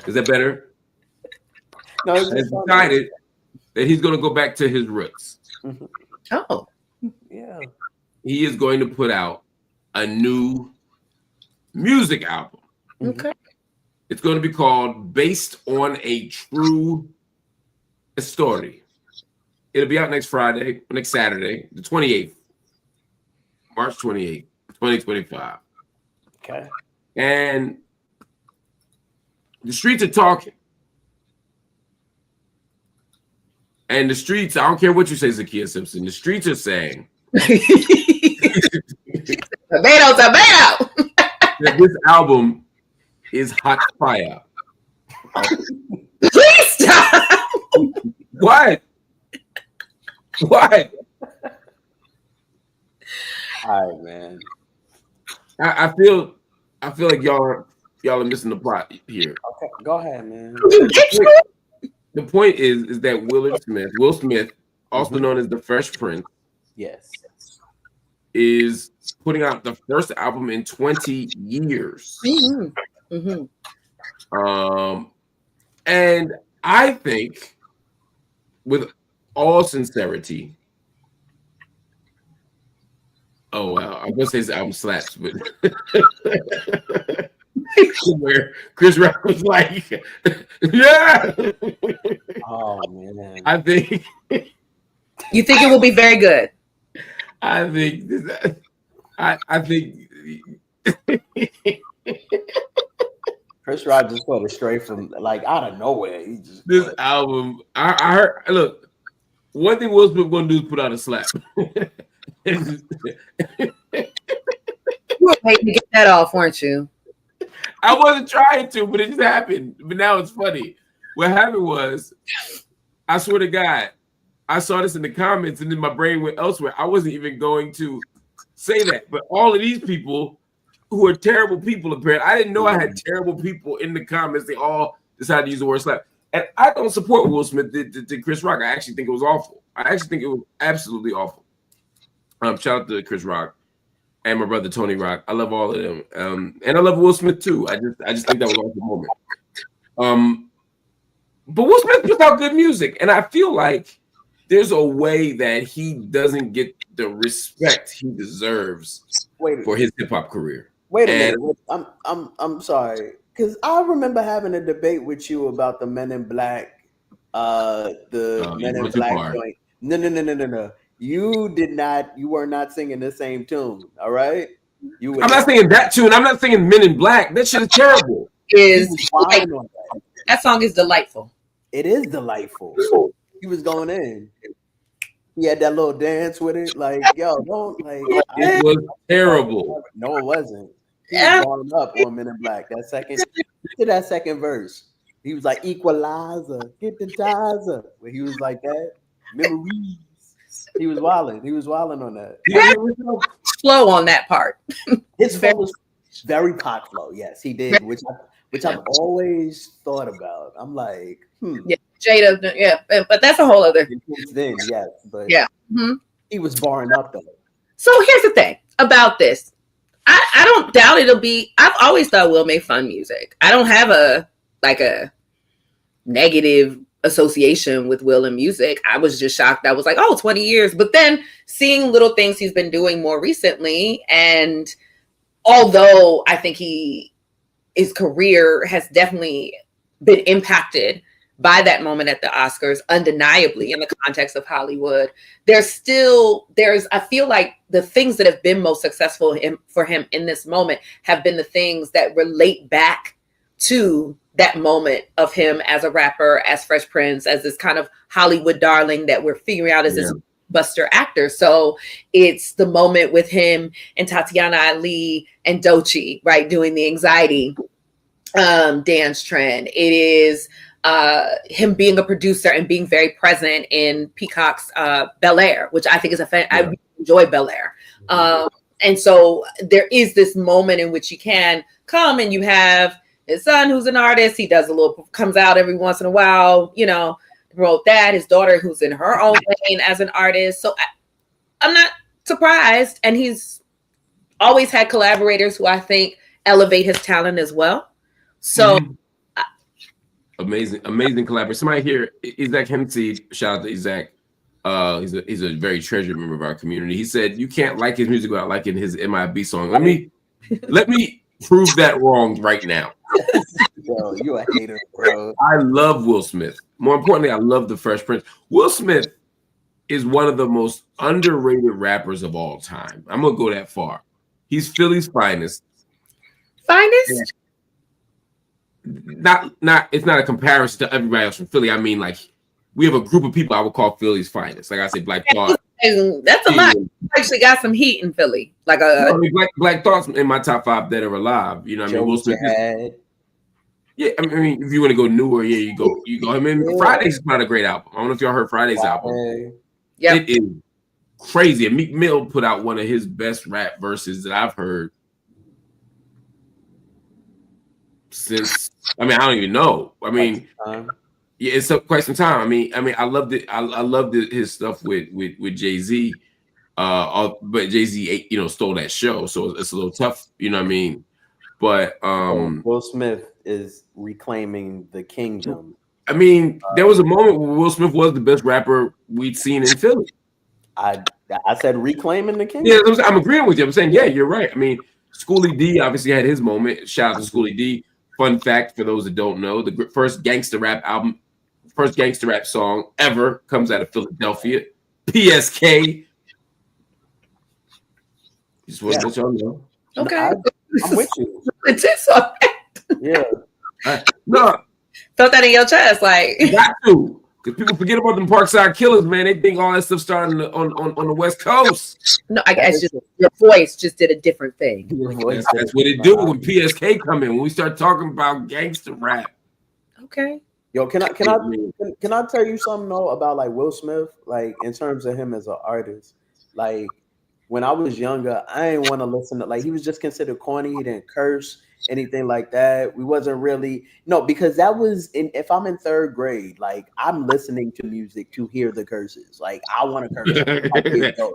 Is that better? No, has decided that he's going to go back to his roots. Mm-hmm. Oh. Yeah. He is going to put out a new music album. Okay. It's going to be called Based on a True Story. It'll be out next Saturday, the 28th, March 28th, 2025. Okay. And the streets are talking. And the streets, I don't care what you say, Zakiya Simpson, the streets are saying tomato. that this album is hot fire. Please stop. What? What? All right, man. I feel like y'all are missing the plot here. Okay, go ahead, man. The point is that Will Smith, also known as the Fresh Prince, yes, is putting out the first album in 20 years. Mm-hmm. Mm-hmm. And I think, with all sincerity, oh wow, I'm gonna say this album slaps, but where Chris Rock was like, yeah. Oh man. I think You think it will be very good? I think Chris Rock just put it straight from like out of nowhere. He just this album. I heard. Look, one thing Will Smith gonna do is put out a slap. You were waiting to get that off, weren't you? I wasn't trying to, but it just happened. But now it's funny. What happened was, I swear to God, I saw this in the comments, and then my brain went elsewhere. I wasn't even going to say that, but all of these people who are terrible people, apparently, I didn't know I had terrible people in the comments. They all decided to use the word slap, and I don't support what Will Smith did to Chris Rock. I actually think it was awful. I actually think it was absolutely awful. Shout out to Chris Rock and my brother Tony Rock. I love all of them, and I love Will Smith too. I just think that was an awful moment. But Will Smith puts out good music, and I feel like there's a way that he doesn't get the respect he deserves for his hip hop career. Wait a minute. I'm sorry, because I remember having a debate with you about the Men in Black, Men in Black joint. No. You did not. You were not singing the same tune. All right. I'm not singing that tune. I'm not singing Men in Black. That shit is terrible. That song is delightful. It is delightful. He was going in. He had that little dance with it. Like, yo, don't like. It was terrible. No, it wasn't. He was balling up on Men in Black. That second verse. He was like, equalizer, get the tizer. When he was like that, memories. He was wilding. He was wilding on that. Flow on that part. His flow was very pop flow. Yes, he did, which I've always thought about. I'm like, yeah, Jada, yeah, but that's a whole other. Then, yes, but yeah, he was barring up though. So here's the thing about this. I don't doubt it'll be. I've always thought Will make fun music. I don't have a negative association with Will and music. I was just shocked. I was like, 20 years. But then seeing little things he's been doing more recently, and although I think his career has definitely been impacted by that moment at the Oscars, undeniably in the context of Hollywood, I feel like the things that have been most successful for him in this moment have been the things that relate back to that moment of him as a rapper, as Fresh Prince, as this kind of Hollywood darling that we're figuring out as this buster actor. So it's the moment with him and Tatiana Ali and Doechii, right, doing the anxiety dance trend. It is him being a producer and being very present in Peacock's Bel Air, which I think is I enjoy Bel Air. And so there is this moment in which you can come and you have his son who's an artist. He does comes out every once in a while, you know, wrote that. His daughter who's in her own lane as an artist. So I'm not surprised. And he's always had collaborators who I think elevate his talent as well. So amazing collaboration. Somebody here, Isaac Hempsey, shout out to Isaac. He's a very treasured member of our community. He said you can't like his music without liking his MIB song. Let me prove that wrong right now. Yo, you a hater, bro. I love Will Smith. More importantly, I love the Fresh Prince. Will Smith is one of the most underrated rappers of all time. I'm gonna go that far. He's Philly's finest. Finest? Not it's not a comparison to everybody else from Philly. I mean, like, we have a group of people I would call Philly's finest. Like I said, Black Thought. That's a lot. You actually got some heat in Philly. Like Black Thought's in my top 5 that are alive. You know what I mean? Will Smith. Yeah, I mean, if you want to go newer, yeah, you go. I mean, Friday's is not a great album. I don't know if y'all heard Friday's album. Yeah, it is crazy. And Meek Mill put out one of his best rap verses that I've heard since. I mean, I don't even know. I mean, yeah, it's quite some time. I mean, I loved it. I loved his stuff with Jay-Z. But Jay-Z, stole that show, so it's a little tough. You know what I mean? But Will Smith is reclaiming the kingdom. I mean, there was a moment where Will Smith was the best rapper we'd seen in Philly. I said reclaiming the kingdom. Yeah, I'm agreeing with you. I'm saying, yeah, you're right. I mean, Schoolie D obviously had his moment. Shout out to Schoolie D. Fun fact for those that don't know, the first gangster rap song ever comes out of Philadelphia. PSK. Just want to let y'all know. Okay. I'm with you. Yeah. No. Throw that in your chest, like. Got to. Because people forget about them Parkside Killers, man. They think all that stuff started on the West Coast. No, I guess just your voice just did a different thing. That's what it do when PSK come in. When we start talking about gangster rap. Okay. Yo, can I tell you something though about like Will Smith, like in terms of him as an artist? Like when I was younger, I didn't want to listen to, like, he was just considered corny. He didn't curse, anything like that. We wasn't really, because that was if I'm in 3rd grade, like I'm listening to music to hear the curses. Like I want to curse.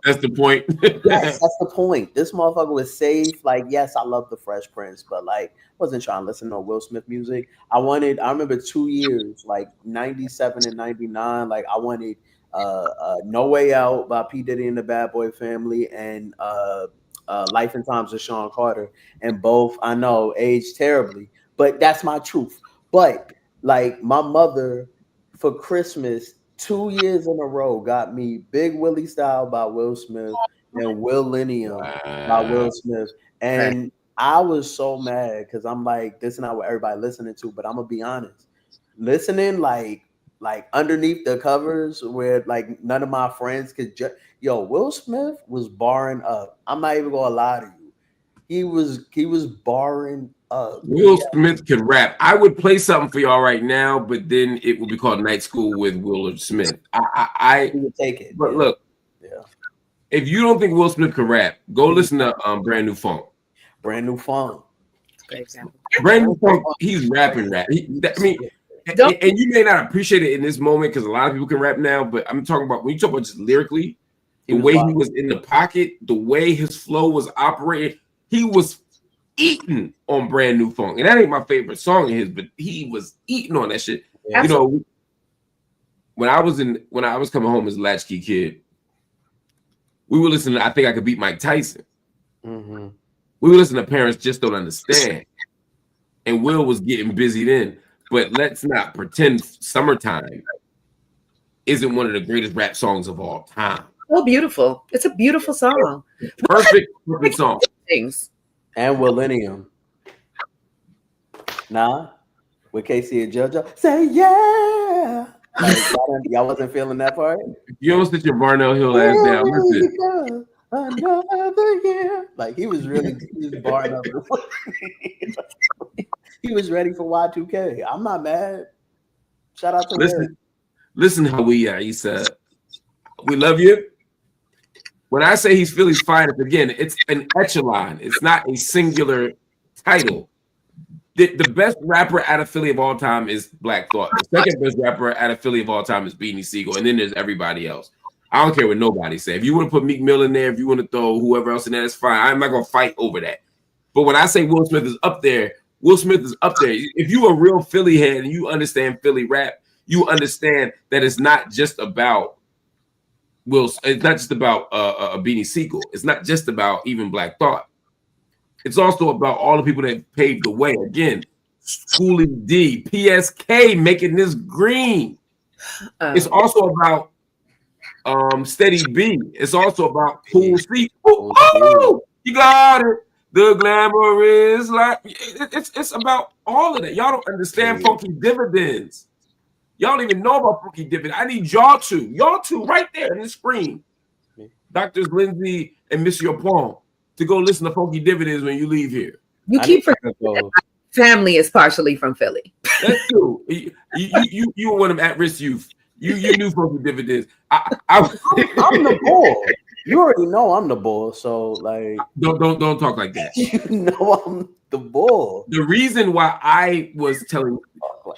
That's the point. Yes, that's the point. This motherfucker was safe. Like, yes, I love the Fresh Prince, but like wasn't trying to listen to Will Smith music. I remember 2 years, like 97 and 99, like I wanted No Way Out by P. Diddy and the Bad Boy Family and Life and Times of Sean Carter, and both I know aged terribly, but that's my truth. But like my mother for Christmas 2 years in a row got me Big Willie Style by Will Smith and Willennium by Will Smith, and I was so mad because I'm like, this is not what everybody listening to, but I'm gonna be honest, listening like underneath the covers where like none of my friends could Will Smith was barring up. I'm not even gonna lie to you. He was barring up. Will Smith could rap. I would play something for y'all right now, but then it would be called Night School with Will Smith. I would take it. But look, if you don't think Will Smith could rap, go listen to Brand New Funk. Brand New Funk. Great example. Brand New Funk, he's rapping rap. And you may not appreciate it in this moment because a lot of people can rap now, but I'm talking about when you talk about just lyrically, the way he was in the pocket, the way his flow was operating, he was eating on Brand New Funk. And that ain't my favorite song of his, but he was eating on that shit. Yeah. When I was coming home as a latchkey kid, we were listening to I Think I Could Beat Mike Tyson. Mm-hmm. We were listening to Parents Just Don't Understand. And Will was getting busy then. But let's not pretend Summertime isn't one of the greatest rap songs of all time. So beautiful. It's a beautiful song. Perfect song. Things. And Willennium. Nah. With Casey and JoJo. Say yeah. Like, y'all wasn't feeling that part? You don't sit your Barnell Hill ass down. Listen. Another year. Like he was barring up. He was ready for Y2K. I'm not mad. Shout out to Listen how he said, we love you. when I say he's Philly's finest, again, it's an echelon. It's not a singular title. The best rapper out of Philly of all time is Black Thought. The second best rapper out of Philly of all time is Beanie Siegel, and then there's everybody else. I don't care what nobody say. If you want to put Meek Mill in there, if you want to throw whoever else in there, that's fine. I'm not gonna fight over that. But when I say Will Smith is up there, Will Smith is up there. If you a real Philly head and you understand Philly rap, you understand that it's not just about it's not just about a Beanie Siegel. It's not just about even Black Thought. It's also about all the people that paved the way. Again, Schoolie D, PSK making this green. It's also about Steady B. It's also about Cool C. Oh, you got it. The glamour is like it's about all of that. Y'all don't understand Funky Dividends. Y'all don't even know about Funky Dividends. I need y'all two right there in the screen. Doctors Lindsey and Jameer Pond to go listen to Funky Dividends when you leave here. You keep forgetting that my family is partially from Philly. That's true. You were one of them at-risk youth. You knew Funky Dividends. I'm the bull. You already know I'm the bull, so like don't talk like that. You know I'm the bull. The reason why I was telling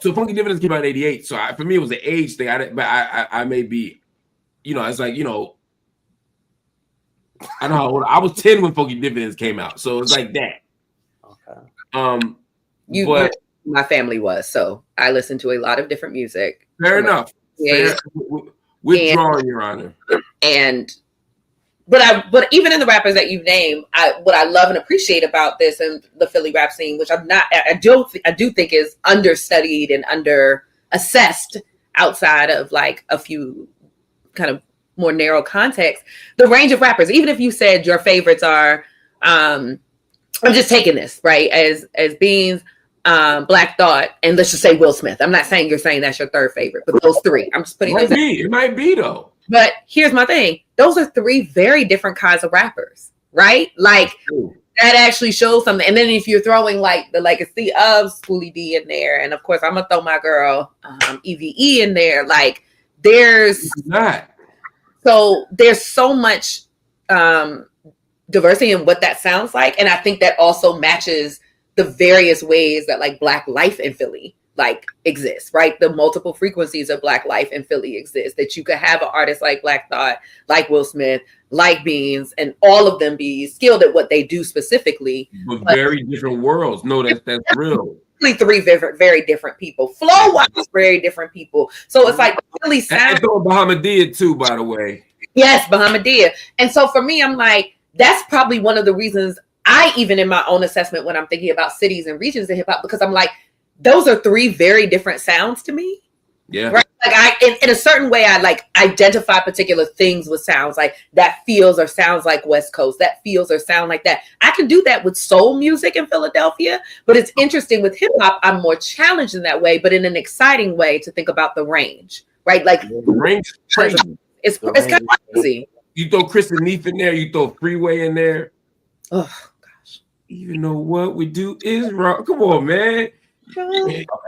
so Funky Dividends came out in '88, so for me it was an age thing. I may be, it's like I know how old I was 10 when Funky Dividends came out, so it's like that. Okay. But my family was, so I listened to a lot of different music. Fair enough. Withdrawing, Your Honor. But even in the rappers that you've named, what I love and appreciate about this and the Philly rap scene, which I do think is understudied and under assessed outside of like a few kind of more narrow contexts, the range of rappers. Even if you said your favorites are, I'm just taking this right as Beans, Black Thought, and let's just say Will Smith. I'm not saying you're saying that's your third favorite, but those three. I'm just putting those. It might be though. But here's my thing. Those are three very different kinds of rappers, right? Like that actually shows something. And then if you're throwing like the legacy of Schoolie D in there, and of course I'm gonna throw my girl EVE in there, like there's so much diversity in what that sounds like. And I think that also matches the various ways that like Black life in Philly like exists, right? The multiple frequencies of Black life in Philly exist, that you could have an artist like Black Thought, like Will Smith, like Beans, and all of them be skilled at what they do specifically. But very different worlds. No, that's real. Three very different people. Flow-wise, very different people. So it's like Philly sound. And Bahamadia too, by the way. Yes, Bahamadia. And so for me, I'm like, that's probably one of the reasons I even in my own assessment when I'm thinking about cities and regions of hip hop, because I'm like, those are three very different sounds to me. Yeah. Right. Like in a certain way, I like identify particular things with sounds like that feels or sounds like West Coast, that feels or sound like that. I can do that with soul music in Philadelphia, but it's interesting with hip hop. I'm more challenged in that way, but in an exciting way to think about the range, right? Like the range is crazy. It's kind of crazy. You throw Kristen Neef in there, you throw Freeway in there. Oh gosh. Even though what we do is wrong. Come on, man.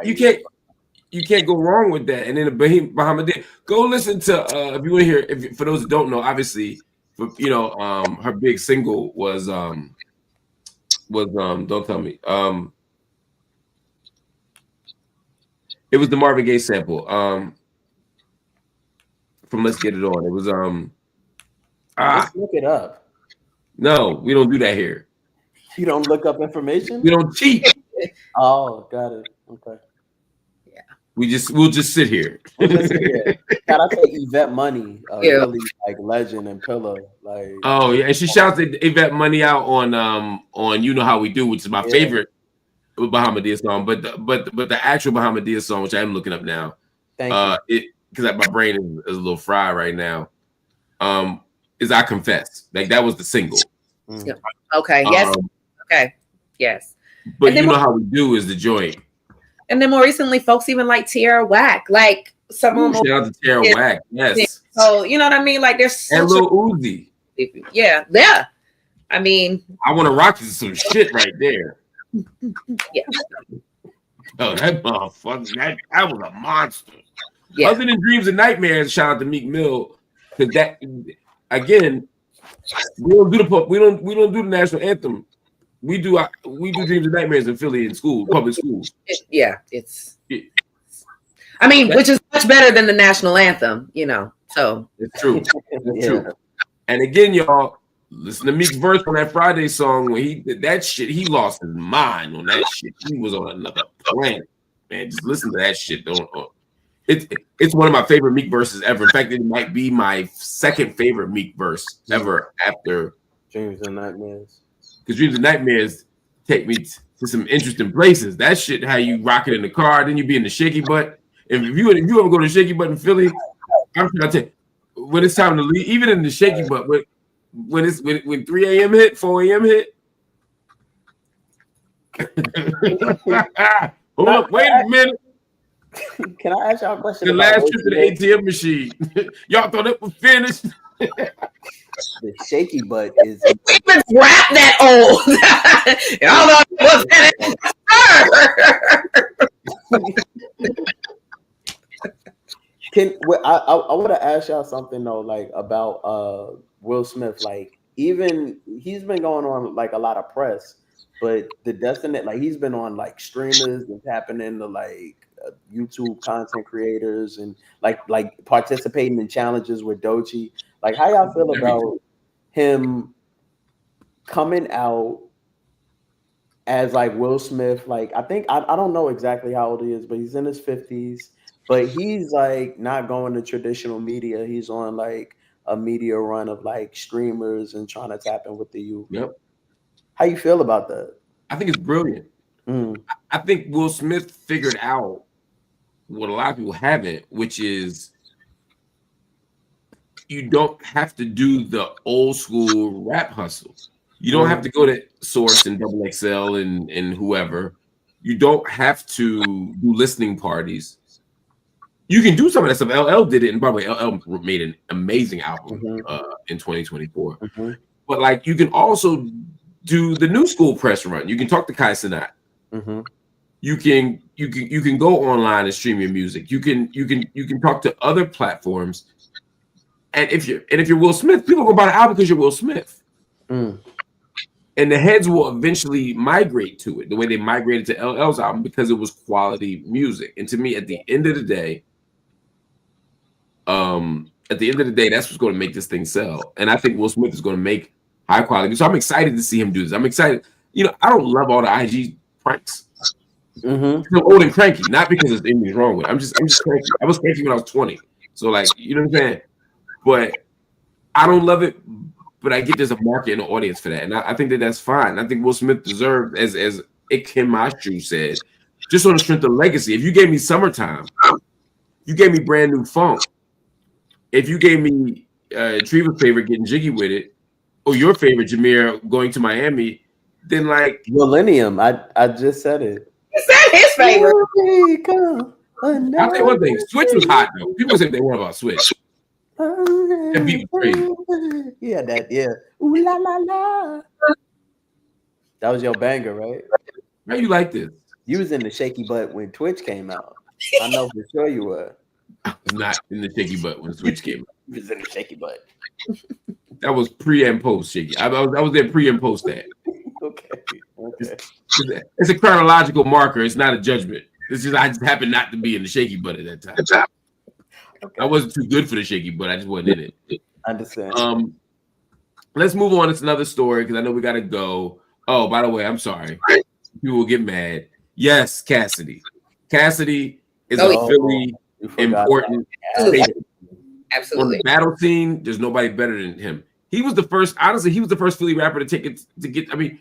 You can't go wrong with that. And then the Bahamadia, go listen to if you want to hear. For those who don't know, obviously, her big single was don't tell me it was the Marvin Gaye sample from Let's Get It On. It was Let's look it up. No, we don't do that here. You don't look up information? We don't cheat. Oh, got it. Okay. Yeah. We'll just sit here. God, I say Yvette Money, really like legend and pillar. Like oh yeah, and she shouts Yvette Money out on You Know How We Do, which is my favorite Bahamadia song. But the actual Bahamadia song, which I am looking up now, because my brain is a little fried right now. Is I Confess. Like that was the single. Yeah. Okay. Yes. Okay. Yes. But You Know How We Do is the joint. And then more recently, folks even like Tierra Whack. Like someone shout out to Tierra Whack. Yes. So you know what I mean? Like there's and Lil Uzi. Yeah. I mean, I want to rock you some shit right there. Yeah. Oh, that motherfucker! That was a monster. Yeah. Other than Dreams and Nightmares, shout out to Meek Mill, because that again, We don't do the national anthem. We do Dreams and Nightmares in Philly in school, public schools. I mean, which is much better than the national anthem, you know. So it's true. It's true. And again, y'all, listen to Meek's verse on that Friday song when he did that shit. He lost his mind on that shit. He was on another planet, man. Just listen to that shit. It's one of my favorite Meek verses ever. In fact, it might be my second favorite Meek verse ever after Dreams and Nightmares. Because Dreams and Nightmares take me to some interesting places. That shit, how you rock it in the car, then you be in the shaky butt. And if you ever go to shaky butt in Philly, I'm trying to tell you, when it's time to leave, even in the shaky butt, when 3 a.m. hit, 4 a.m. hit. Hold up, wait a minute. Can I ask y'all a question? The last trip to the ATM machine. Y'all thought it was finished. The shaky butt is even rap that old. Y'all know what's I want to ask y'all something though, like about Will Smith. Like, even he's been going on like a lot of press, but the definite, like, he's been on like streamers and tapping into like YouTube content creators and like participating in challenges with Doechii. Like, how y'all feel about him coming out as like Will Smith? Like, I think I don't know exactly how old he is, but he's in his 50s. But he's like not going to traditional media. He's on like a media run of like streamers and trying to tap in with the youth. Yep. How you feel about that? I think it's brilliant. I think Will Smith figured out what a lot of people haven't, which is you don't have to do the old school rap hustle. You don't have to go to Source and Double XL and whoever. You don't have to do listening parties. You can do some of that stuff. LL did it, and by the way, LL made an amazing album in 2024. But like, you can also do the new school press run. You can talk to Kai Cenat. You can go online and stream your music. You can talk to other platforms. And if you're Will Smith, people go buy the album because you're Will Smith. And the heads will eventually migrate to it the way they migrated to LL's album because it was quality music. And to me, at the end of the day, that's what's going to make this thing sell. And I think Will Smith is going to make high quality. So I'm excited to see him do this. I'm excited. You know, I don't love all the IG pranks. I'm old and cranky, not because there's anything wrong with it. I'm just cranky. I was cranky when I was 20. So like, you know what I'm saying? But I don't love it. But I get there's a market and an audience for that, and I think that's fine. I think Will Smith deserved, as Ikem Mashu said, just on the strength of legacy. If you gave me Summertime, you gave me Brand New Funk. If you gave me Treva's favorite, Getting Jiggy With It, or your favorite, Jameer, Going to Miami, then like Millennium. I just said it. Is that his favorite? I'll tell you one thing. Switch was hot though. People say they want about Switch. That beat was crazy. Yeah. Ooh la la la. That was your banger, right? How you like this? You was in the shaky butt when Twitch came out. I know for sure you were. I was not in the shaky butt when Switch came out. You was in the shaky butt. That was pre and post shaky. I was there pre and post that. Okay. It's a chronological marker. It's not a judgment. It's just I just happened not to be in the shaky butt at that time. Okay. I wasn't too good for the shaky butt. I just wasn't in it. Understand. Let's move on. It's another story because I know we got to go. Oh, by the way, I'm sorry. People will get mad. Yes, Cassidy. Cassidy is a Philly important statement. Absolutely. On the battle scene, there's nobody better than him. He was the first, honestly, he was the first Philly rapper to take it to get. I mean,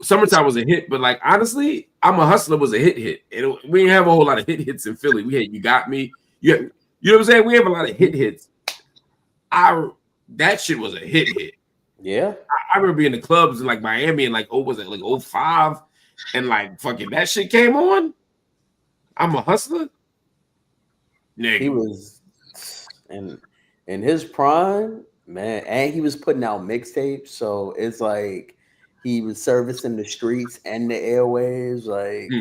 Summertime was a hit, but like honestly, I'm a Hustler was a hit. We didn't have a whole lot of hits in Philly. We had You Got Me. You know what I'm saying? We have a lot of hits. That shit was a hit. Yeah. I remember being in the clubs in like Miami and like, was it like 05? And like fucking that shit came on. I'm a Hustler. Nigga. He was in his prime, man, and he was putting out mixtapes. So it's like he was servicing the streets and the airwaves. Like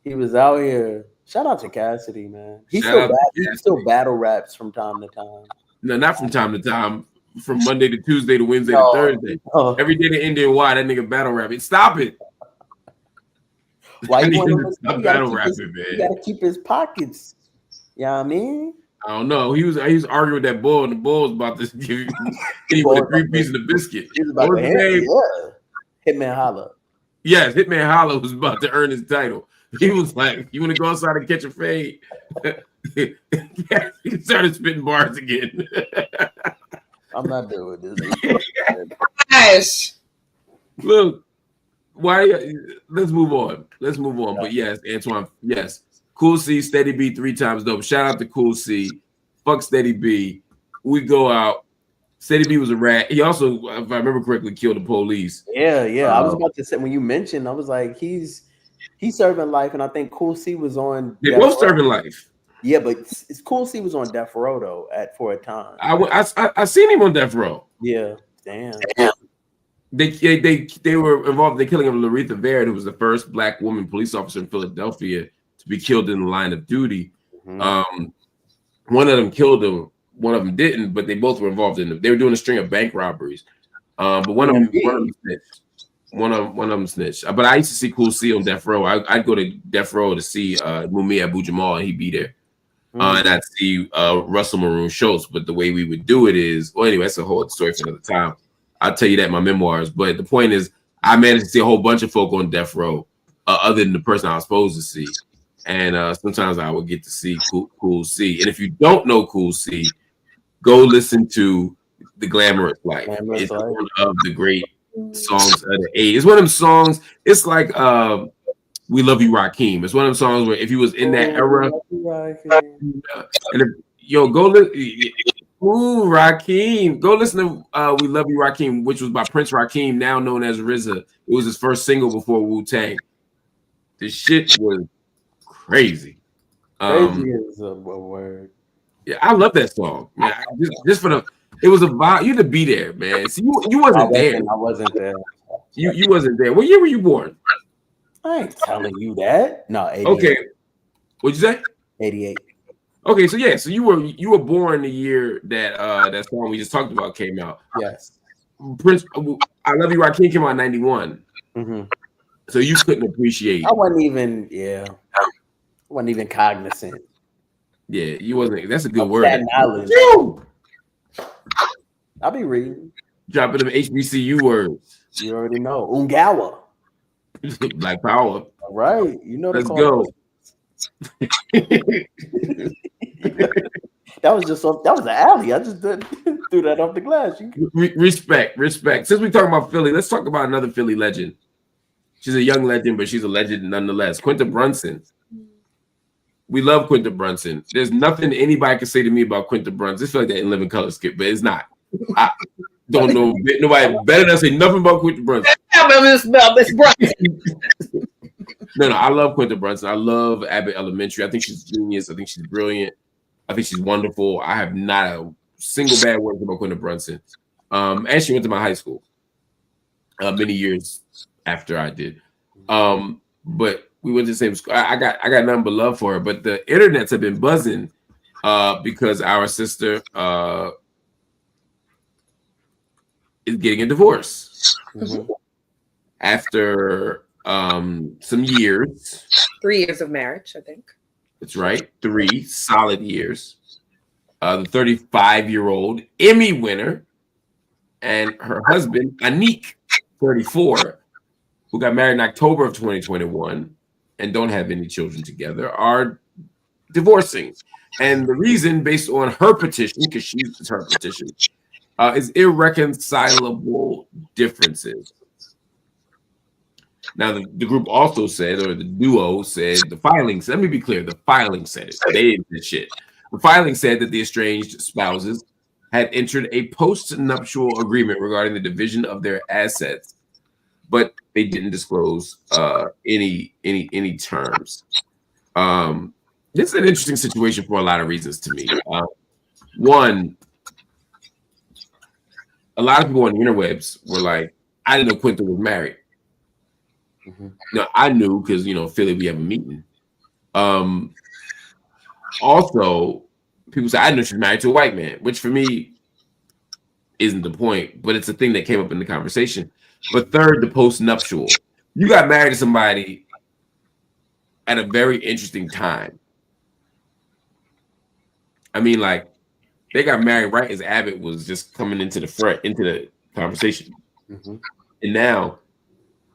he was out here. Shout out to Cassidy, man. He still battle raps from time to time. No, not from time to time. from Monday to Tuesday to Wednesday to Thursday. Every day to Indian Y, that nigga battle rapping. Stop it. Why you want to stop battle rapping, man? You gotta keep his pockets. You know what I mean? I don't know. He was arguing with that bull, and the bull was about to give him a 3 piece of the biscuit. He was about to Hitman Holla. Yes, Hitman Holla was about to earn his title. He was like, "You want to go outside and catch a fade?" He started spitting bars again. I'm not doing this. Gosh. Look, why? Let's move on. But yes, Antoine. Yes, Cool C, Steady B, 3 times dope. Shout out to Cool C. Fuck Steady B. We go out. Steady B was a rat. He also, if I remember correctly, killed the police. Yeah. I was about to say, when you mentioned, I was like, he's serving life, and I think Cool C was on. They both serving life. Yeah, but it's Cool C was on death row though for a time. I seen him on death row. Yeah, damn. They were involved in the killing of Laretha Baird, who was the first Black woman police officer in Philadelphia to be killed in the line of duty. Mm-hmm. One of them killed him, one of them didn't, but they both were involved in it. They were doing a string of bank robberies. But one of them snitched. One of them snitched. But I used to see Cool C on death row. I'd go to death row to see Mumia Abu Jamal, and he'd be there. And I'd see Russell Maroon Schultz. But the way we would do it is, well, anyway, that's a whole story for another time. I'll tell you that in my memoirs. But the point is, I managed to see a whole bunch of folk on death row, other than the person I was supposed to see. And sometimes I would get to see Cool C. And if you don't know Cool C, go listen to The Glamorous Life. It's one of the great songs of the 80s. It's one of them songs. It's like We Love You, Rakim. It's one of them songs where if you was in that era, and go listen. Ooh, Rakim. Go listen to We Love You, Rakim, which was by Prince Rakim, now known as RZA. It was his first single before Wu-Tang. The shit was crazy. Crazy is a word. Yeah, I love that song. Man, just for it was a vibe. You had to be there, man. See, you wasn't there. I wasn't there. You wasn't there. What year were you born? I ain't telling you that. No, 88. Okay. What'd you say? 88. Okay, so yeah, so you were born the year that that song we just talked about came out. Yes. Prince, I Love You, Rakim came out in 91. Mm-hmm. So you couldn't appreciate. I wasn't even cognizant. Yeah, you wasn't. That's a good word. I'll be reading. Dropping them HBCU words. You already know. Ungawa. Black power. All right. You know. Let's go. That was an alley. I just threw that off the glass. Respect. Since we talking about Philly, let's talk about another Philly legend. She's a young legend, but she's a legend nonetheless. Quinta Brunson. We love Quinta Brunson. There's nothing anybody can say to me about Quinta Brunson. It's like that in Living Color skit, but it's not. I don't know nobody better than say nothing about Quinta Brunson. No, I love Quinta Brunson. I love Abbott Elementary. I think she's genius. I think she's brilliant. I think she's wonderful. I have not a single bad word about Quinta Brunson. And she went to my high school many years after I did. But we went to the same school. I got nothing but love for her. But the internets have been buzzing because our sister is getting a divorce after some years. 3 years of marriage, I think. That's right. 3 solid years. The 35-year-old Emmy winner and her husband, Anik, 34, who got married in October of 2021 and don't have any children together, are divorcing. And the reason, based on her petition, because she's her petition, is irreconcilable differences. Now, the group also said, or the duo said, the filing, let me be clear, the filing said it. They didn't say shit. The filing said that the estranged spouses had entered a post-nuptial agreement regarding the division of their assets, but they didn't disclose any terms. This is an interesting situation for a lot of reasons to me. One, a lot of people on the interwebs were like, I didn't know Quinta was married. No, I knew because, Philly, we have a meeting. Also, people say, I know she's married to a white man, which for me, isn't the point, but it's a thing that came up in the conversation. But third, the post-nuptial. You got married to somebody at a very interesting time. I mean, like, they got married right as Abbott was just coming into the conversation. Mm-hmm. And now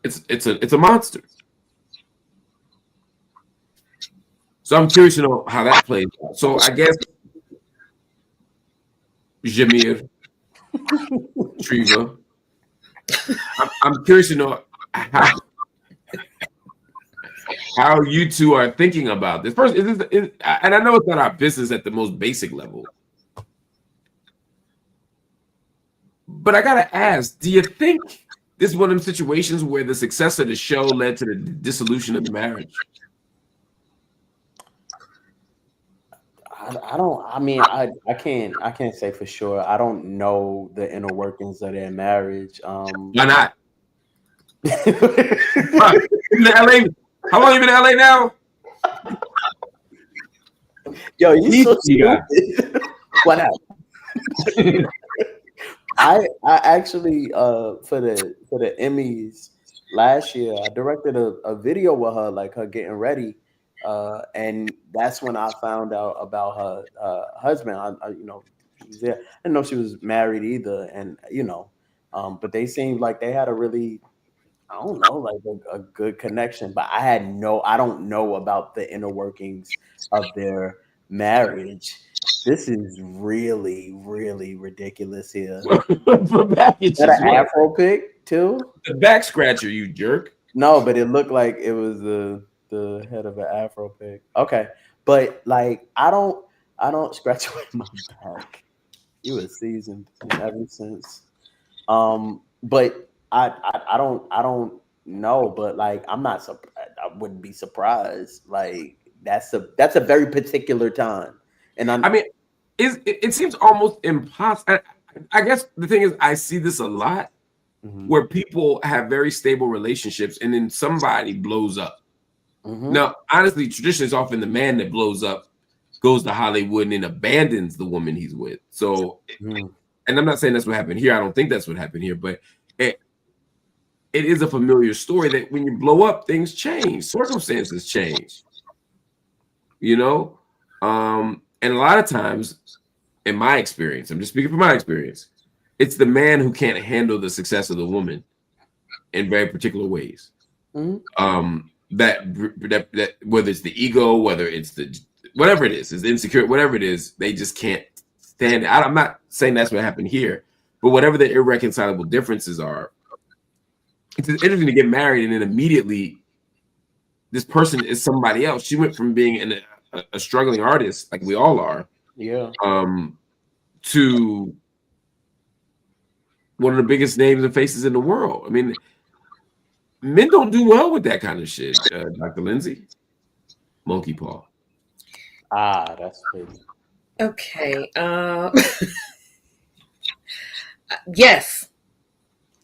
it's a monster. So I'm curious to know how that plays out. So I guess Jameer, Treva, I'm curious to know how you two are thinking about this. First, and I know it's not our business at the most basic level, but I gotta ask: do you think this is one of them situations where the success of the show led to the dissolution of the marriage? I can't say for sure. I don't know the inner workings of their marriage. Why not? In LA, how long you been in LA now? Yo, you so stupid. What happened? I actually for the Emmys last year, I directed a video with her, like her getting ready. And that's when I found out about her husband. I she was there. I didn't know she was married either, and but they seemed like they had a really, I don't know, like a good connection. But I don't know about the inner workings of their marriage. This is really, really ridiculous here. Is that an Afro pic too? The back scratcher, you jerk. No, but it looked like it was the head of an Afro pic. Okay, but like I don't scratch away my back. You were seasoned ever since. But I don't know. But like I'm not surprised. I wouldn't be surprised. Like that's a very particular time. And I mean, it seems almost impossible. I guess the thing is, I see this a lot where people have very stable relationships, and then somebody blows up. Now, honestly, tradition is often the man that blows up, goes to Hollywood, and then abandons the woman he's with. So, and I'm not saying that's what happened here. I don't think that's what happened here, but it is a familiar story that when you blow up, things change, circumstances change. And a lot of times, in my experience, I'm just speaking from my experience, it's the man who can't handle the success of the woman in very particular ways. That whether it's the ego, whether it's whatever it is insecure, whatever it is, they just can't stand it. I'm not saying that's what happened here, but whatever the irreconcilable differences are, it's interesting to get married and then immediately this person is somebody else. She went from being a struggling artist, like we all are, to one of the biggest names and faces in the world. I mean, men don't do well with that kind of shit, Dr. Lindsey. Monkey paw. That's crazy. Okay. Yes.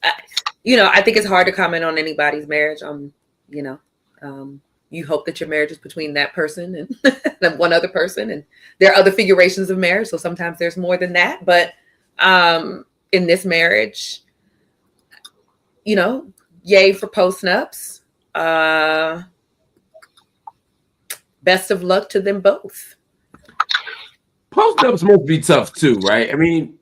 I think it's hard to comment on anybody's marriage. You hope that your marriage is between that person and one other person, and there are other figurations of marriage. So sometimes there's more than that. But in this marriage, yay for post-nups. Best of luck to them both. Post-nups must be tough too, right? I mean,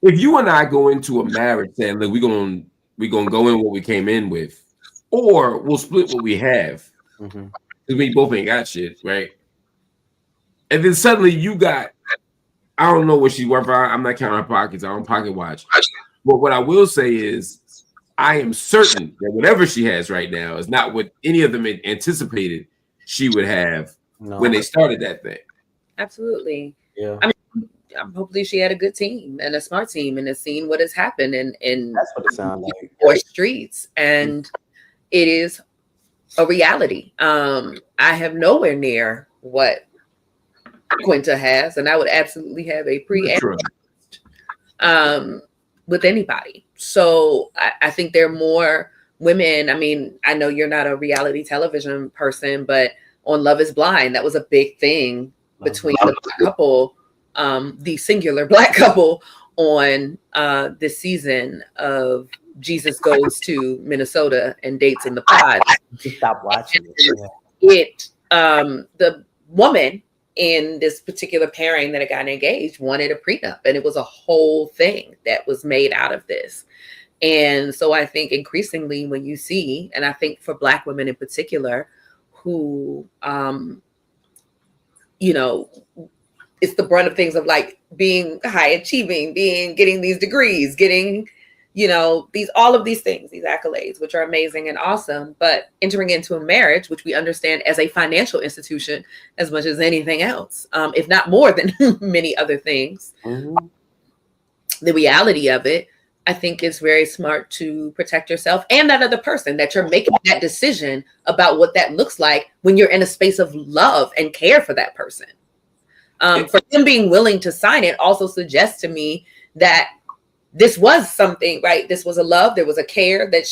if you and I go into a marriage saying, look, we're gonna go in what we came in with, or we'll split what we have, because we both ain't got shit, right? And then suddenly you got, I don't know what she's worth. I'm not counting her pockets. I don't pocket watch. But what I will say is, I am certain that whatever she has right now is not what any of them anticipated she would have when they started that thing. Absolutely. Yeah. I mean, hopefully she had a good team and a smart team and has seen what has happened in that's what it sounds like. Or streets, and it is a reality. I have nowhere near what Quinta has, and I would absolutely have a with anybody. So I think there are more women. I mean, I know you're not a reality television person, but on Love is Blind, that was a big thing between the couple, the singular Black couple on this season of Jesus Goes to Minnesota and Dates in the Pod. Just stop watching it. The woman in this particular pairing that got engaged wanted a prenup, and it was a whole thing that was made out of this. And so I think increasingly when you see, and I think for Black women in particular, who, you know, it's the brunt of things of like being high achieving, getting these degrees, getting, you know, all of these things, these accolades, which are amazing and awesome, but entering into a marriage, which we understand as a financial institution as much as anything else, if not more than many other things. Mm-hmm. The reality of it, I think, is very smart to protect yourself and that other person, that you're making that decision about what that looks like when you're in a space of love and care for that person. For them being willing to sign it also suggests to me that this was something, right? This was a love. There was a care that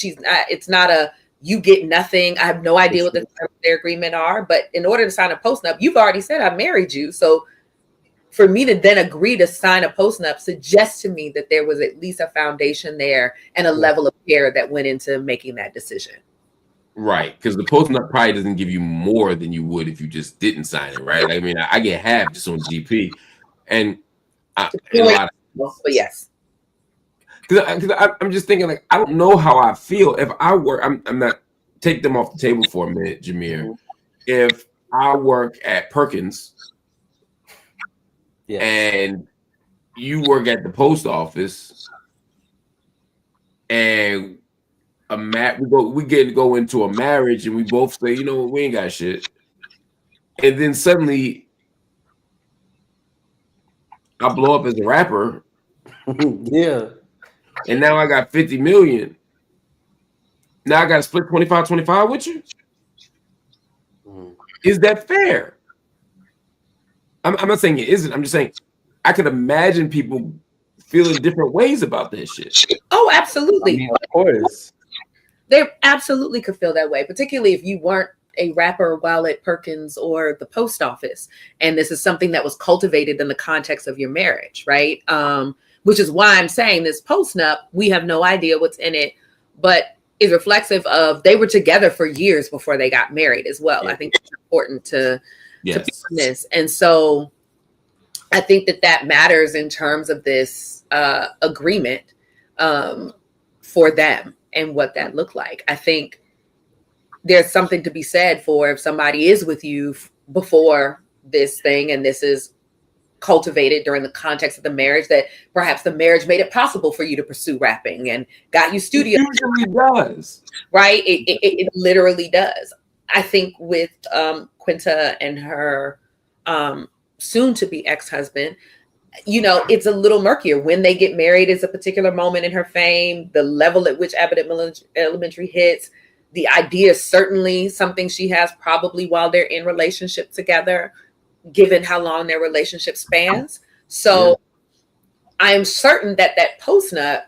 it's not a, you get nothing. I have no idea what the terms of their agreement are, but in order to sign a postnup, you've already said I married you. So for me to then agree to sign a postnup suggests to me that there was at least a foundation there and a level of care that went into making that decision. Right, because the postnup probably doesn't give you more than you would if you just didn't sign it, right? I mean, I get half just on GP, but yes, because I'm just thinking, like, I don't know how I feel if I work. I'm not, take them off the table for a minute, Jameer. If I work at Perkins, and you work at the post office, and we get to go into a marriage, and we both say, you know, we ain't got shit, and then suddenly I blow up as a rapper, yeah, and now I got 50 million. Now I got to split 25-25 with you. Is that fair? I'm not saying it isn't. I'm just saying I could imagine people feeling different ways about this shit. Oh, absolutely. I mean, of course. They absolutely could feel that way, particularly if you weren't a rapper while at Perkins or the post office. And this is something that was cultivated in the context of your marriage, right? Which is why I'm saying this postnup, we have no idea what's in it, but is reflexive of they were together for years before they got married as well. Yeah. I think it's important to this. And so I think that matters in terms of this agreement for them and what that looked like. I think there's something to be said for if somebody is with you before this thing and this is cultivated during the context of the marriage, that perhaps the marriage made it possible for you to pursue rapping and got you studio. It usually does. Right? It literally does. I think with Quinta and her soon-to-be ex-husband, you know, it's a little murkier. When they get married is a particular moment in her fame. The level at which Abbott Elementary hits. The idea is certainly something she has probably while they're in relationship together, given how long their relationship spans. So I am certain that postnup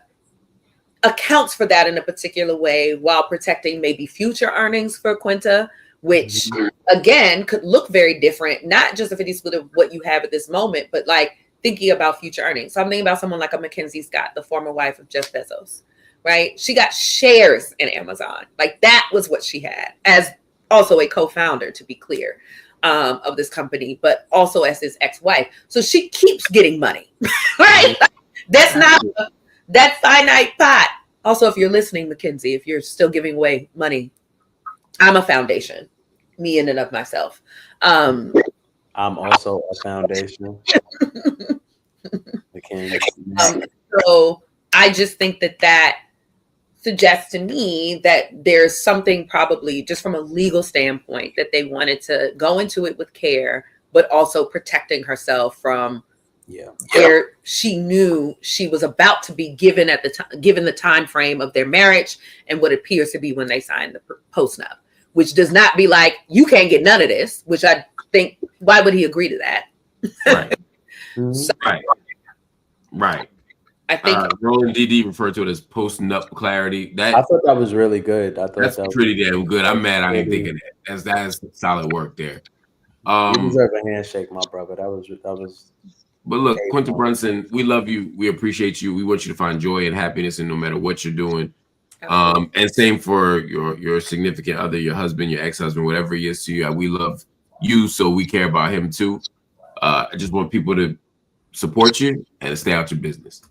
accounts for that in a particular way while protecting maybe future earnings for Quinta, which again could look very different, not just a 50 split of what you have at this moment, but like thinking about future earnings. So I'm thinking about someone like a Mackenzie Scott, the former wife of Jeff Bezos, right? She got shares in Amazon. Like that was what she had as also a co-founder, to be clear, of this company, but also as his ex-wife. So she keeps getting money, right? That's not that finite pot. Also, if you're listening, Mackenzie, if you're still giving away money, I'm a foundation, me in and of myself. I'm also a foundation. So I just think that suggests to me that there's something probably just from a legal standpoint that they wanted to go into it with care, but also protecting herself from where she knew she was about to be given at the time, given the time frame of their marriage and what appears to be when they signed the postnup, which does not be like, you can't get none of this, which I think, why would he agree to that? Right. So, right. I think Roland DD referred to it as post-nup clarity. I thought that was really good. I thought that's pretty damn good. I'm mad I didn't think of that. That's solid work there. You deserve a handshake, my brother. That was But look, Quinta Brunson, we love you. We appreciate you. We want you to find joy and happiness in no matter what you're doing. And same for your significant other, your husband, your ex-husband, whatever he is to you. We love you, so we care about him too. I just want people to support you and stay out your business.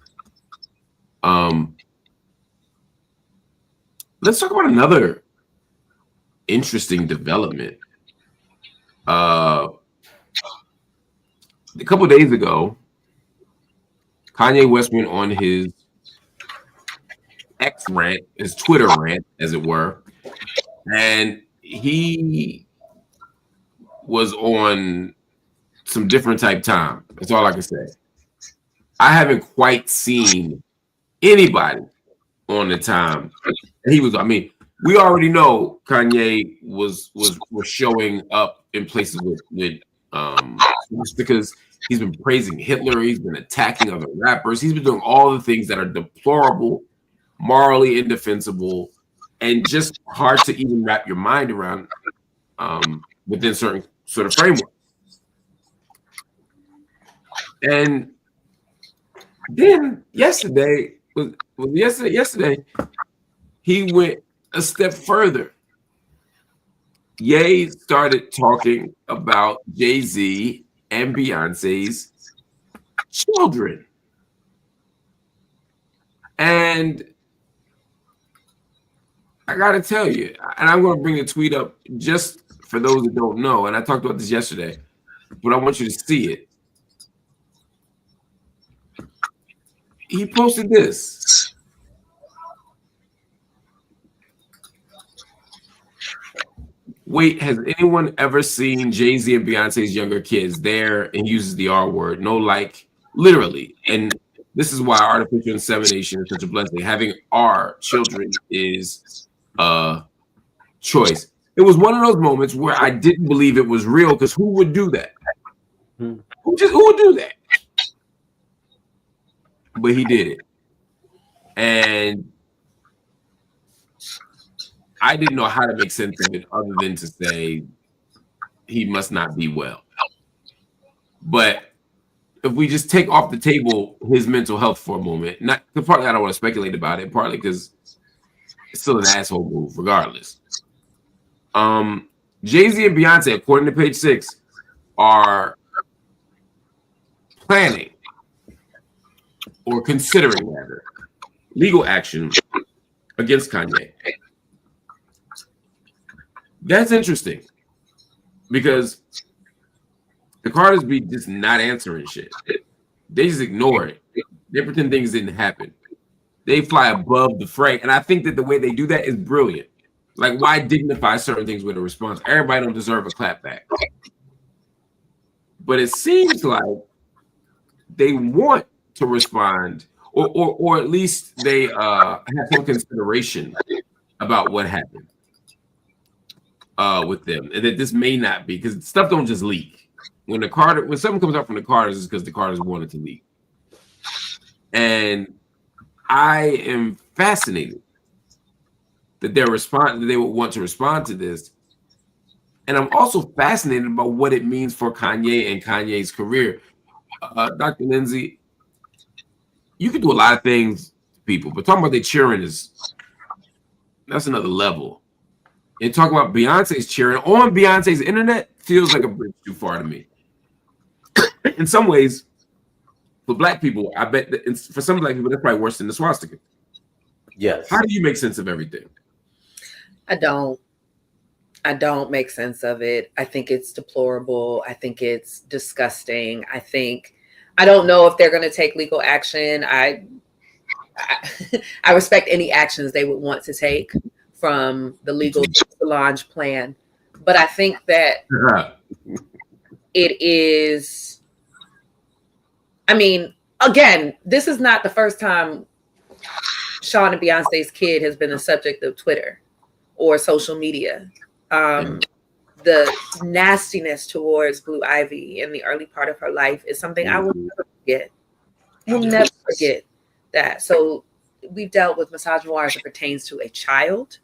Let's talk about another interesting development. A couple of days ago, Kanye West went on his X rant, his Twitter rant, as it were, and he was on some different type time. That's all I can say. I haven't quite seen anybody on the time. And he was, I mean, we already know Kanye was showing up in places with because he's been praising Hitler, he's been attacking other rappers, he's been doing all the things that are deplorable, morally indefensible, and just hard to even wrap your mind around within certain sort of framework. And then yesterday, he went a step further. Ye started talking about Jay-Z and Beyonce's children. And I got to tell you, and I'm going to bring the tweet up just for those that don't know, and I talked about this yesterday, but I want you to see it. He posted this. Wait, has anyone ever seen Jay-Z and Beyonce's younger kids there? And uses the R word, no, like literally. And this is why artificial insemination is such a blessing. Having our children is a choice. It was one of those moments where I didn't believe it was real, because who would do that? Who would do that? But he did it. And I didn't know how to make sense of it other than to say he must not be well. But if we just take off the table his mental health for a moment, not partly I don't want to speculate about it, partly because it's still an asshole move regardless. Jay-Z and Beyonce, according to page 6, are planning or considering rather legal action against Kanye. That's interesting because the Carters be just not answering shit. They just ignore it. They pretend things didn't happen. They fly above the fray. And I think that the way they do that is brilliant. Like, why dignify certain things with a response? Everybody don't deserve a clap back. But it seems like they want to respond, or at least they have some consideration about what happened with them, and that this may not be, because stuff don't just leak. When something comes out from the Carters, it's because the Carters wanted to leak. And I am fascinated that they would want to respond to this. And I'm also fascinated about what it means for Kanye and Kanye's career. Dr. Lindsey, you can do a lot of things to people, but talking about their cheering that's another level. And talking about Beyonce's cheering on Beyonce's internet feels like a bridge too far to me. In some ways, for Black people, I bet that for some Black people, that's probably worse than the swastika. Yes. How do you make sense of everything? I don't make sense of it. I think it's deplorable. I think it's disgusting. I don't know if they're going to take legal action. I respect any actions they would want to take from the legal Solange plan. But I think that it is, I mean, again, this is not the first time Sean and Beyonce's kid has been the subject of Twitter or social media. The nastiness towards Blue Ivy in the early part of her life is something I will never forget. We'll never forget that. So we've dealt with misogynoir as it pertains to a child.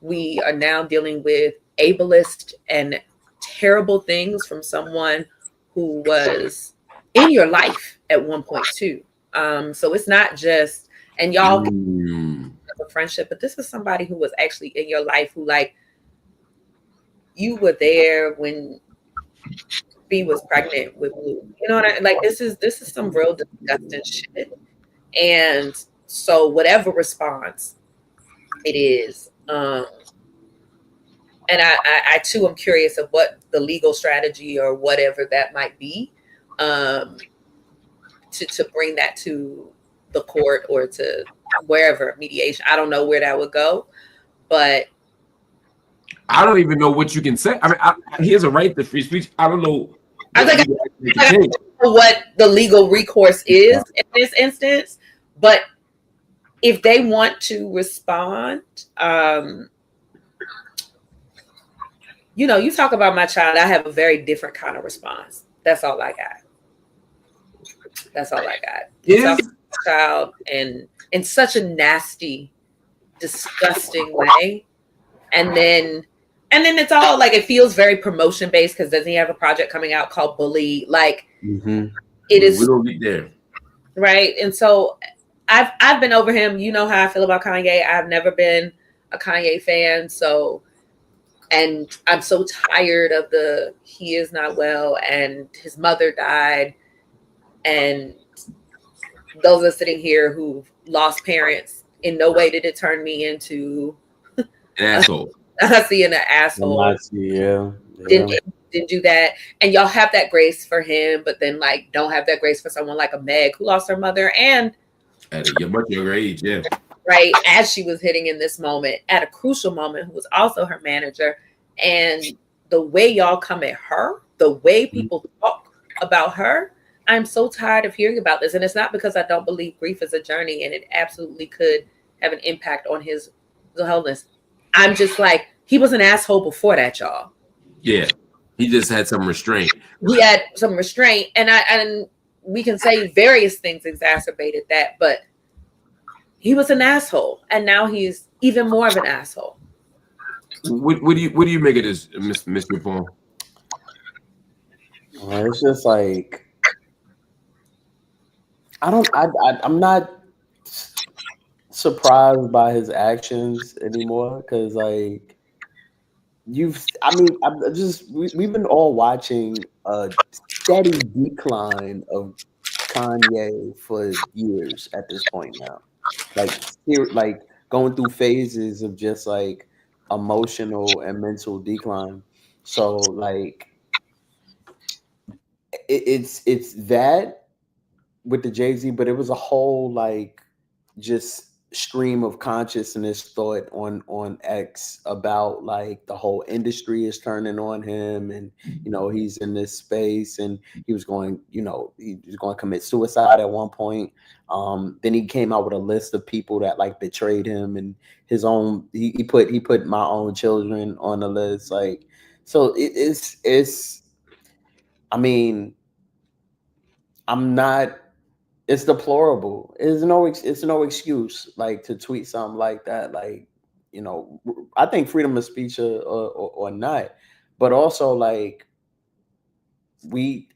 We are now dealing with ableist and terrible things from someone who was in your life at one point too. So it's not just, and y'all have a friendship, but this is somebody who was actually in your life, who like you were there when B was pregnant with Blue. You know what I mean? Like this is some real disgusting shit. And so whatever response it is, and I too am curious of what the legal strategy or whatever that might be, to bring that to the court or to wherever, mediation. I don't know where that would go, but I don't even know what you can say. I mean, he has a right to free speech. I don't know. I think I don't know what the legal recourse is in this instance, but if they want to respond, you know, you talk about my child, I have a very different kind of response. That's all I got. That's all I got. You talk about my child and in such a nasty, disgusting way. And then it's all like, it feels very promotion based, because doesn't he have a project coming out called Bully? Like it is. We don't get there. Right. And so I've been over him. You know how I feel about Kanye. I've never been a Kanye fan. So, and I'm so tired of he is not well and his mother died. And those are sitting here who've lost parents. In no way did it turn me into an asshole. I see an asshole. Yeah. Didn't do that. And y'all have that grace for him, but then like don't have that grace for someone like a Meg who lost her mother and at a much younger age, yeah. Right, as she was hitting in this moment, at a crucial moment, who was also her manager. And the way y'all come at her, the way people talk about her, I'm so tired of hearing about this. And it's not because I don't believe grief is a journey, and it absolutely could have an impact on his wellness. I'm just like, he was an asshole before that, y'all. Yeah, he just had some restraint. He had some restraint, and we can say various things exacerbated that, but he was an asshole, and now he's even more of an asshole. What do you make of this, Mr. Pond? It's just like I'm not surprised by his actions anymore, because like we've been all watching a steady decline of Kanye for years at this point now. Like going through phases of just like emotional and mental decline. So like it's that with the Jay-Z, but it was a whole like just stream of consciousness thought on X about like the whole industry is turning on him, and you know he's in this space, and he was going to commit suicide at one point. Then he came out with a list of people that like betrayed him, and his own he put my own children on the list. Like, so it's I mean, I'm not. It's deplorable. It's no excuse like to tweet something like that. Like, you know, I think freedom of speech or not, but also like we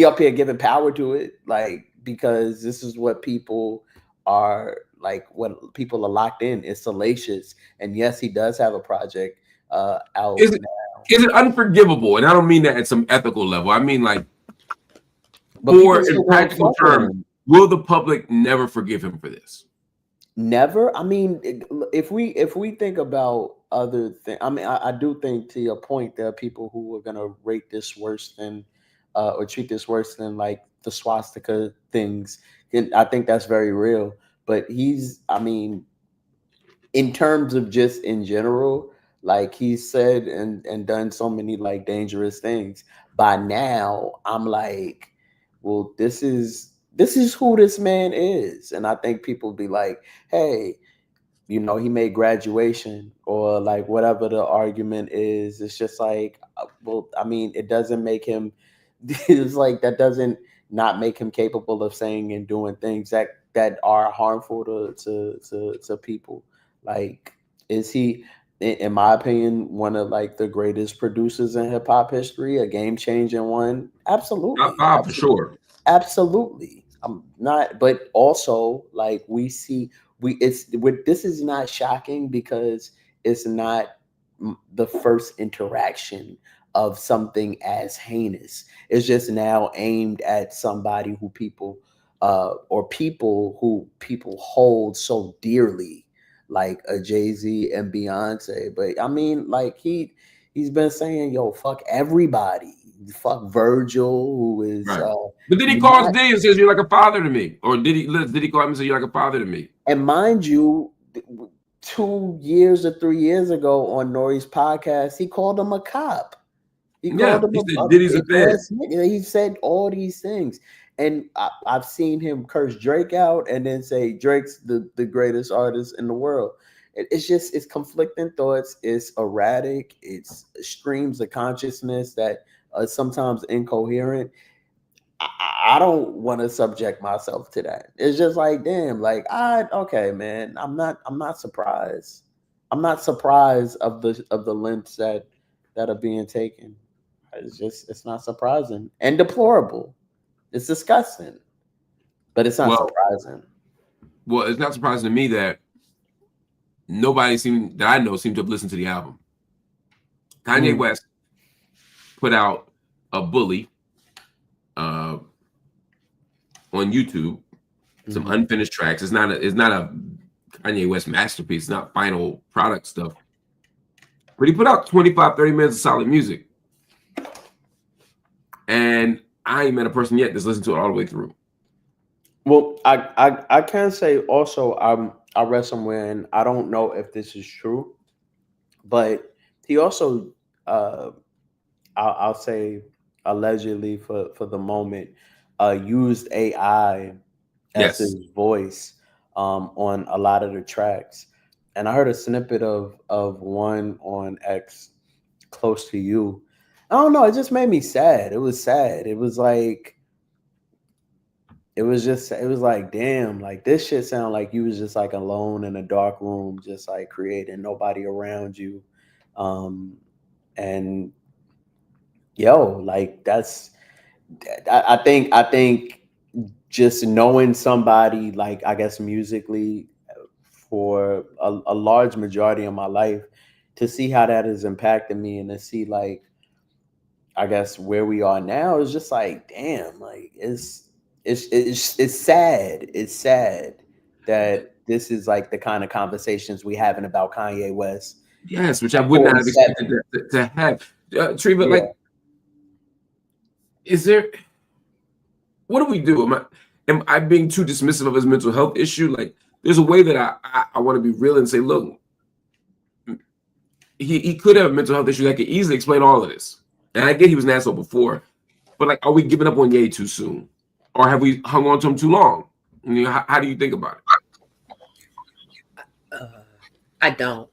up here giving power to it, like, because this is what people are like. What people are locked in. It's salacious, and yes, he does have a project out. Is it unforgivable? And I don't mean that at some ethical level. I mean like, or in practical terms, will the public never forgive him for this? Never. I mean, if we think about other things, I mean, I do think, to your point, there are people who are gonna rate this worse than, or treat this worse than like the swastika things. And I think that's very real. But I mean, in terms of just in general, like he's said and done so many like dangerous things. By now, I'm like, well, this is who this man is. And I think people be like, hey, you know, he made Graduation, or like whatever the argument is. It's just like, well, I mean, it doesn't make him, it's like, that doesn't not make him capable of saying and doing things that are harmful to people. Like, is he, in my opinion, one of like the greatest producers in hip hop history, a game changing one. Absolutely. Top five for sure. Absolutely. I'm not, but also like this is not shocking because it's not the first interaction of something as heinous. It's just now aimed at somebody who people or people who people hold so dearly, like a Jay-Z and Beyonce. But I mean, like he's been saying, yo, fuck everybody. Fuck Virgil, who is right. But then he calls not, Diddy and says, "You're like a father to me," or did he call him and say, "You're like a father to me"? and mind you, 2 years or 3 years ago on Nori's podcast, he called him a cop. He called him said Diddy's a fan. He said all these things. And I've seen him curse Drake out and then say Drake's the greatest artist in the world. It's conflicting thoughts. It's erratic. It's streams of consciousness that are sometimes incoherent. I don't want to subject myself to that. It's just like, damn, like okay, man. I'm not surprised. I'm not surprised of the lengths that are being taken. It's not surprising and deplorable. It's disgusting, but it's not surprising. Well, it's not surprising to me that nobody seemed to have listened to the album. Kanye West put out a Bully on YouTube, some unfinished tracks. It's not a Kanye West masterpiece. It's not final product stuff. But he put out 25, 30 minutes of solid music. And I ain't met a person yet that's listened to it all the way through. Well, I can say also I read somewhere, and I don't know if this is true, but he also I'll say allegedly for the moment used AI as his voice on a lot of the tracks. And I heard a snippet of one on X, Close to You. I don't know. It just made me sad. It was sad. It was like, damn, like this shit sound like you was just like alone in a dark room, just like creating, nobody around you. And yo, like I think just knowing somebody, like, I guess musically for a large majority of my life, to see how that has impacted me and to see, like, I guess where we are now is just like, damn, like it's sad. It's sad that this is like the kind of conversations we having about Kanye West. Yes, which I would not have expected to have. Treva, like, is there? What do we do? Am I being too dismissive of his mental health issue? Like, there's a way that I want to be real and say, look, he could have a mental health issue that could easily explain all of this. And I get he was an asshole before, but like, are we giving up on Ye too soon, or have we hung on to him too long? You know, how do you think about it? I don't.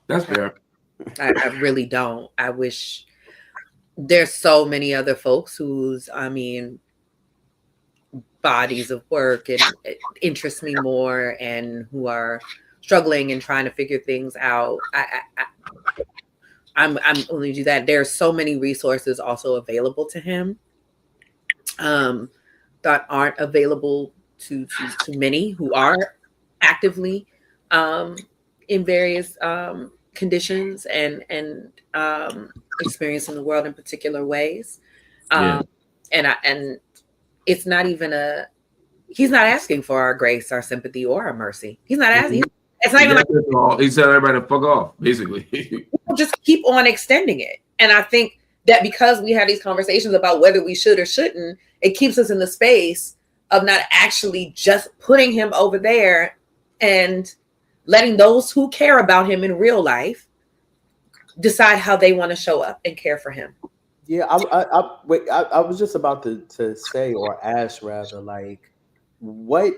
That's fair. I really don't. I wish there's so many other folks whose, I mean, bodies of work and it interests me more, and who are struggling and trying to figure things out. I'm only do that. There's so many resources also available to him that aren't available to many who are actively in various conditions and experiencing the world in particular ways. And it's not even he's not asking for our grace, our sympathy, or our mercy. He's not asking. It's not even like he said everybody to fuck off, basically. Just keep on extending it. And I think that because we have these conversations about whether we should or shouldn't, it keeps us in the space of not actually just putting him over there and letting those who care about him in real life decide how they want to show up and care for him. Yeah, I was just about to say, or ask rather, like, what,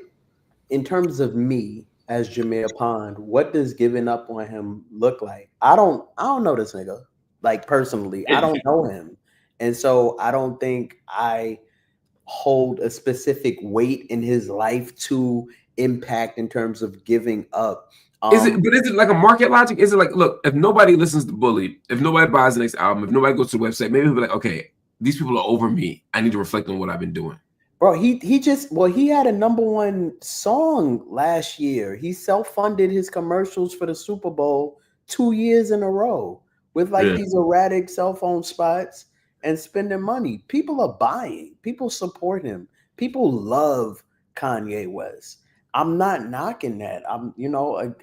in terms of me as Jameer Pond, what does giving up on him look like? I don't know this nigga, like, personally. I don't know him, and so I don't think I hold a specific weight in his life to impact in terms of giving up. Is it like a market logic? Is it like, look, if nobody listens to Bully, if nobody buys the next album, if nobody goes to the website, maybe he'll be like, okay, these people are over me. I need to reflect on what I've been doing. Bro, he had a #1 song last year. He self-funded his commercials for the Super Bowl 2 years in a row with these erratic cell phone spots and spending money. People are buying. People support him. People love Kanye West. I'm not knocking that. I'm,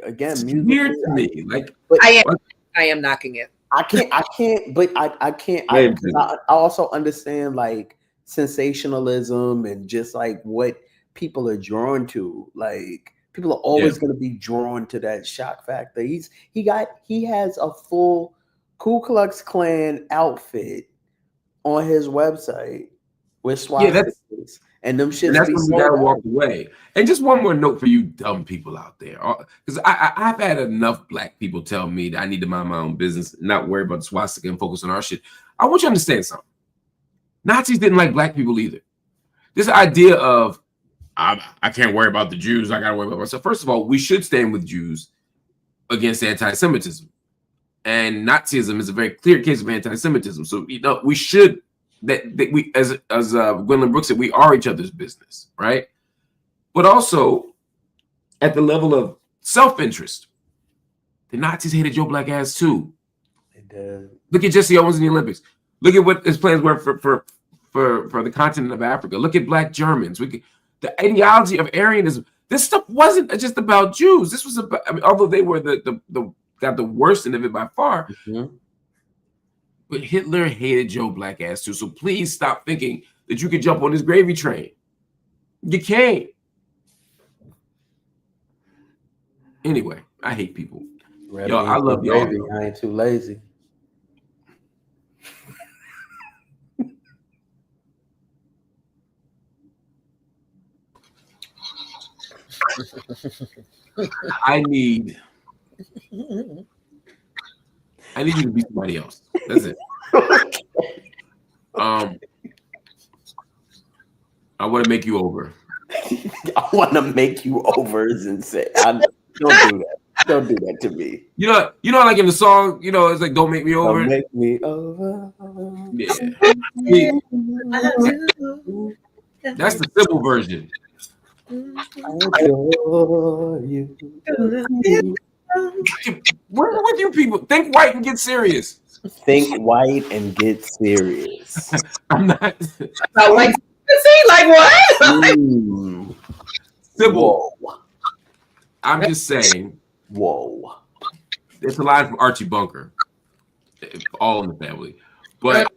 again, it's weird to me. But I am knocking it. I can't. I also understand sensationalism and just what people are drawn to. People are always going to be drawn to that shock factor. He has a full Ku Klux Klan outfit on his website with swastikas and them shit. That's when we gotta walk away. And just one more note for you dumb people out there, because I've had enough black people tell me that I need to mind my own business, not worry about the swastika and focus on our shit. I want you to understand something. Nazis didn't like black people either. This idea of I can't worry about the Jews, I gotta worry about myself. First of all, we should stand with Jews against anti-Semitism. And Nazism is a very clear case of anti-Semitism. So we should we as Gwendolyn Brooks said, we are each other's business, right? But also at the level of self-interest, the Nazis hated your black ass too. They did. Look at Jesse Owens in the Olympics. Look at what his plans were for the continent of Africa. Look at black Germans. The ideology of Aryanism. This stuff wasn't just about Jews. This was about, although they were got the worst end of it by far. Mm-hmm. But Hitler hated your black ass too. So please stop thinking that you can jump on this gravy train. You can't. Anyway, I hate people. Yo, I love y'all. I ain't too lazy. I need you to be somebody else. That's it. I want to make you over. I want to make you over is insane. Don't do that. Don't do that to me. You know, like in the song, it's like "Don't Make Me Over." Don't make me over. Yeah. That's the simple version. I adore you. Where with you people? Think white and get serious. Think white and get serious. I'm not. Like what? Simple. Whoa. I'm just saying. Whoa. It's a line from Archie Bunker. All in the Family, but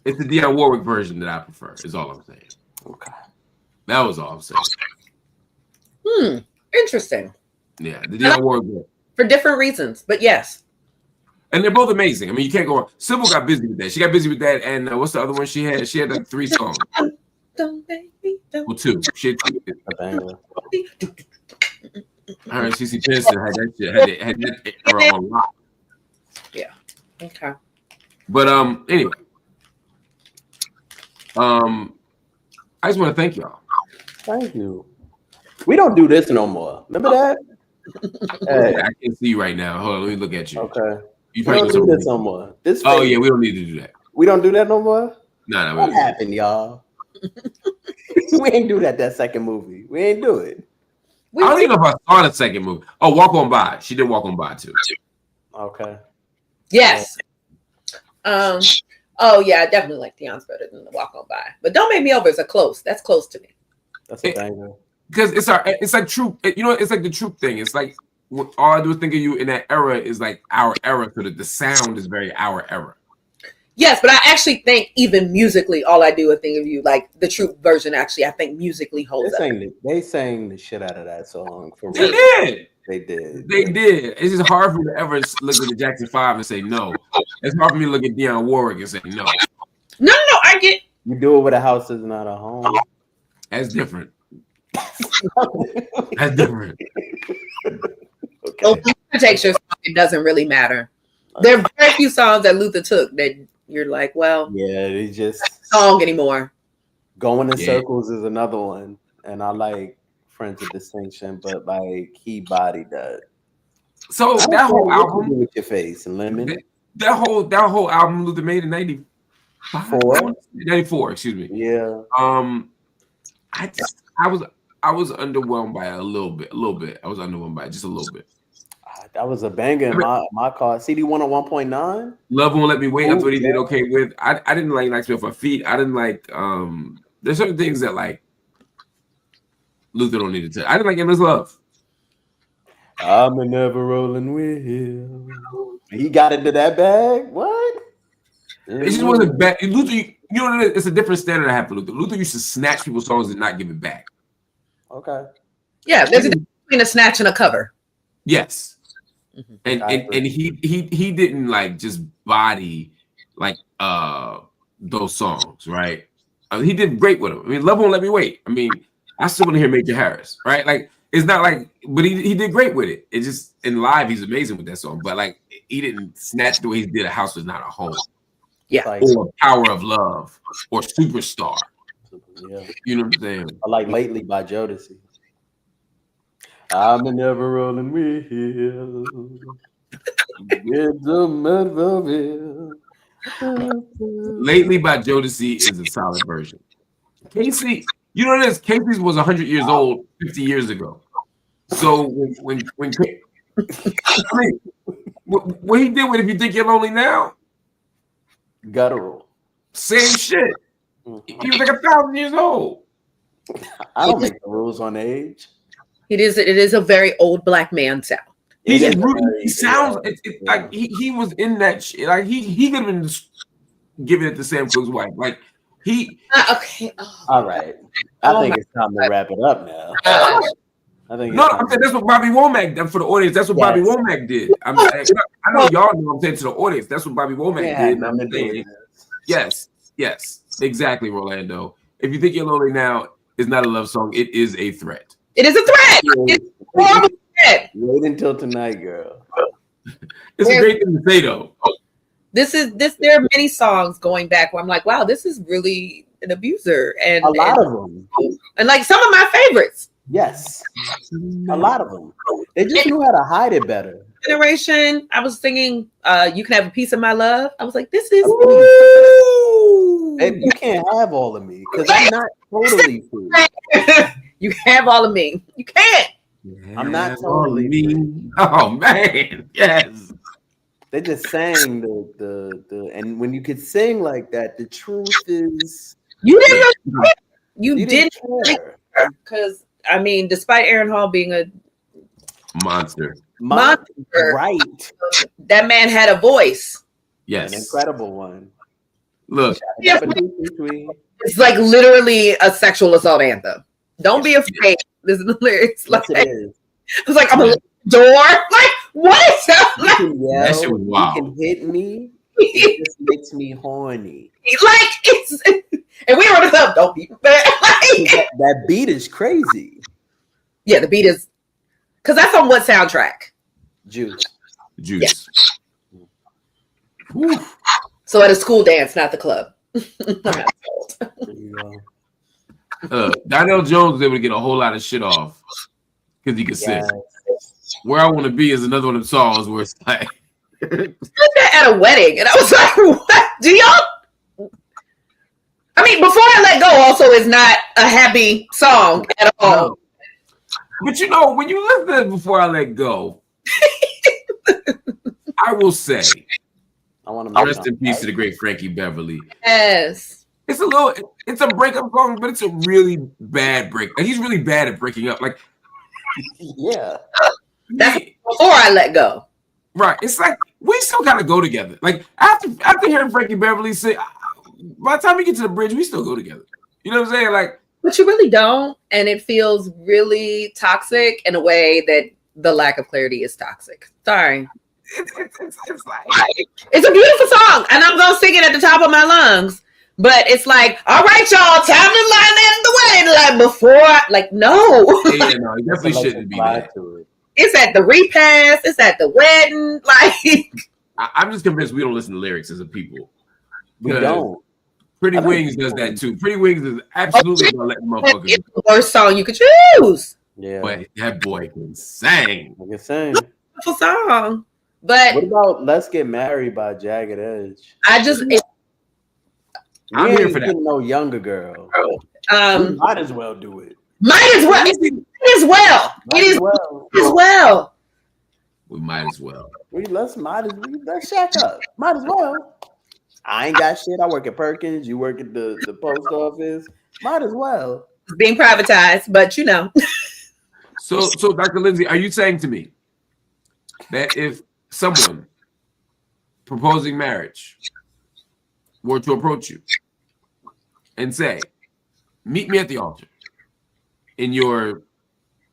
it's the Dionne Warwick version that I prefer. Is all I'm saying. Okay. That was all I'm saying. Interesting. Yeah, the Dionne Warwick for different reasons, but yes. And they're both amazing. I mean, you can't go wrong. Sybil got busy with that. She got busy with that, and what's the other one she had? She had like 3 songs. Don't make me. Well, 2. She had 2. Her and CeCe Peniston had that shit. Had that era on lock. Yeah. Okay. But anyway. I just want to thank y'all. Thank you. We don't do this no more. Remember that? Hey. I can't see you right now. Hold on, let me look at you. Okay. You don't do this no more. Yeah, we don't need to do that. We don't do that no more? No. What happened, y'all? We ain't do that second movie. We ain't do it. I don't even know if I saw the second movie. Oh, Walk On By. She did Walk On By too. Okay. Yes. Oh yeah, I definitely like Dionne's better than the Walk On By. But Don't Make Me Over is that's close to me. That's a banger. Because it's like true. It's like the truth thing. It's like all I do is think of you in that era is like our era. So that the sound is very our era. Yes, but I actually think even musically, all I do is think of you. Like the Truth version, actually, I think musically holds up. They sang the shit out of that song for real. They did. It's just hard for me to ever look at the Jackson 5 and say no. It's hard for me to look at Dionne Warwick and say no. No, I get. You do it with a house is not a home. That's different. That's different. Okay. Well, Luther takes your song, it doesn't really matter. There are very few songs that Luther took that you're like, well, yeah, they just song anymore. Going in Circles is another one, and I like Friends of Distinction, but like he bodied that. So that whole album with your face and lemon. That whole album Luther made in 94, excuse me. Yeah. I was underwhelmed by it a little bit. I was underwhelmed by it just a little bit. That was a banger in my car. CD 101.9. Love Won't Let Me Wait. I thought he did okay with. I didn't like Nice With My Feet. I didn't like. There's certain things that like Luther don't need to tell. I didn't like Endless Love. I'm a never rolling wheel. He got into that bag. What? It just wasn't bad. Luther, you know what it is? It's a different standard I have for Luther. Luther used to snatch people's songs and not give it back. Okay. Yeah, there's a difference between a snatch and a cover. Yes. Mm-hmm. And he didn't like just body like those songs, right? He did great with them. I mean, Love Won't Let Me Wait. I mean, I still want to hear Major Harris, right? Like it's not like, but he did great with it. It just in live he's amazing with that song, but like he didn't snatch the way he did A House Was Not a Home. Yeah. Or Power of Love or Superstar. Yeah. You know what I'm saying? I like Lately by Jodeci. I'm a never rolling wheel. Lately by Jodeci is a solid version. Casey, you know this. Casey's was 100 years old 50 years ago. So when I mean, what he did with If You Think You're Lonely Now, guttural, same shit. He was like 1,000 years old. I don't make the rules on age. It is a very old black man sound. He just he sounds like he was in that shit. Like he could have been giving it to Sam Cooke's wife. Like he okay. Oh. All right. I think it's time to wrap it up now. I'm saying that's what Bobby Womack did for the audience. That's what Bobby Womack did. I'm saying, I know y'all know I'm saying to the audience. That's what Bobby Womack did. Yes, exactly, Rolando. If You Think You're Lonely Now is not a love song, it is a threat. It is a threat. It's a horrible threat. Wait until tonight, girl. It's a great thing to say though. There are many songs going back where I'm like, wow, this is really an abuser. And a lot of them. And like some of my favorites. Yes. A lot of them. They just knew how to hide it better. Generation, I was singing You Can Have a Piece of My Love. I was like, this is Babe, you can't have all of me because I'm not totally free. You can have all of me. You can't. I'm not totally free. Oh man, yes. They just sang the and when you could sing like that, the truth is you didn't because I mean, despite Aaron Hall being a monster, right? That man had a voice. Yes, an incredible one. Look, it's like literally a sexual assault anthem. Don't be afraid. Listen to the lyrics. Like it's like I'm a door. Like what is that? You can yell, that shit was wild. You can hit me. It just makes me horny. Like it's and we were on the club. Don't be bad. Like, that beat is crazy. Yeah, the beat is because that's on what soundtrack? Juice. Yeah. So at a school dance, not the club. Donnell Jones was able to get a whole lot of shit off because he could sing. Where I Want to Be is another one of the songs where it's like at a wedding, and I was like, "What do y'all?" I mean, Before I Let Go also is not a happy song at all. But you know, when you listen to Before I Let Go, I will say, I want to rest in peace to the great Frankie Beverly. Yes. It's a breakup song, but it's a really bad break. Like, he's really bad at breaking up. Like, yeah. That's Before I Let Go. Right. It's like we still gotta go together. Like after hearing Frankie Beverly say, by the time we get to the bridge, we still go together. You know what I'm saying? Like, but you really don't, and it feels really toxic in a way that the lack of clarity is toxic. Sorry. It's like it's a beautiful song, and I'm gonna sing it at the top of my lungs. But it's like, all right, y'all, time to line in the way. Like no. Yeah, no, it definitely shouldn't be that. It's at the repast. It's at the wedding. Like, I'm just convinced we don't listen to lyrics as a people. We don't. Pretty Wings does that too. Pretty Wings is absolutely gonna let the motherfuckers. It's the worst song you could choose. Yeah. But that boy can sing. Like I saying. Beautiful song. But What about Let's Get Married by Jagged Edge? I'm here for that. No younger girl. Um, Might as well do it. Might as well. It is well. We might as well. Let's shack up. Might as well. I ain't got shit. I work at Perkins. You work at the post office. Might as well. It's being privatized, but you know. So Dr. Lindsey, are you saying to me that if someone proposing marriage were to approach you and say, meet me at the altar in your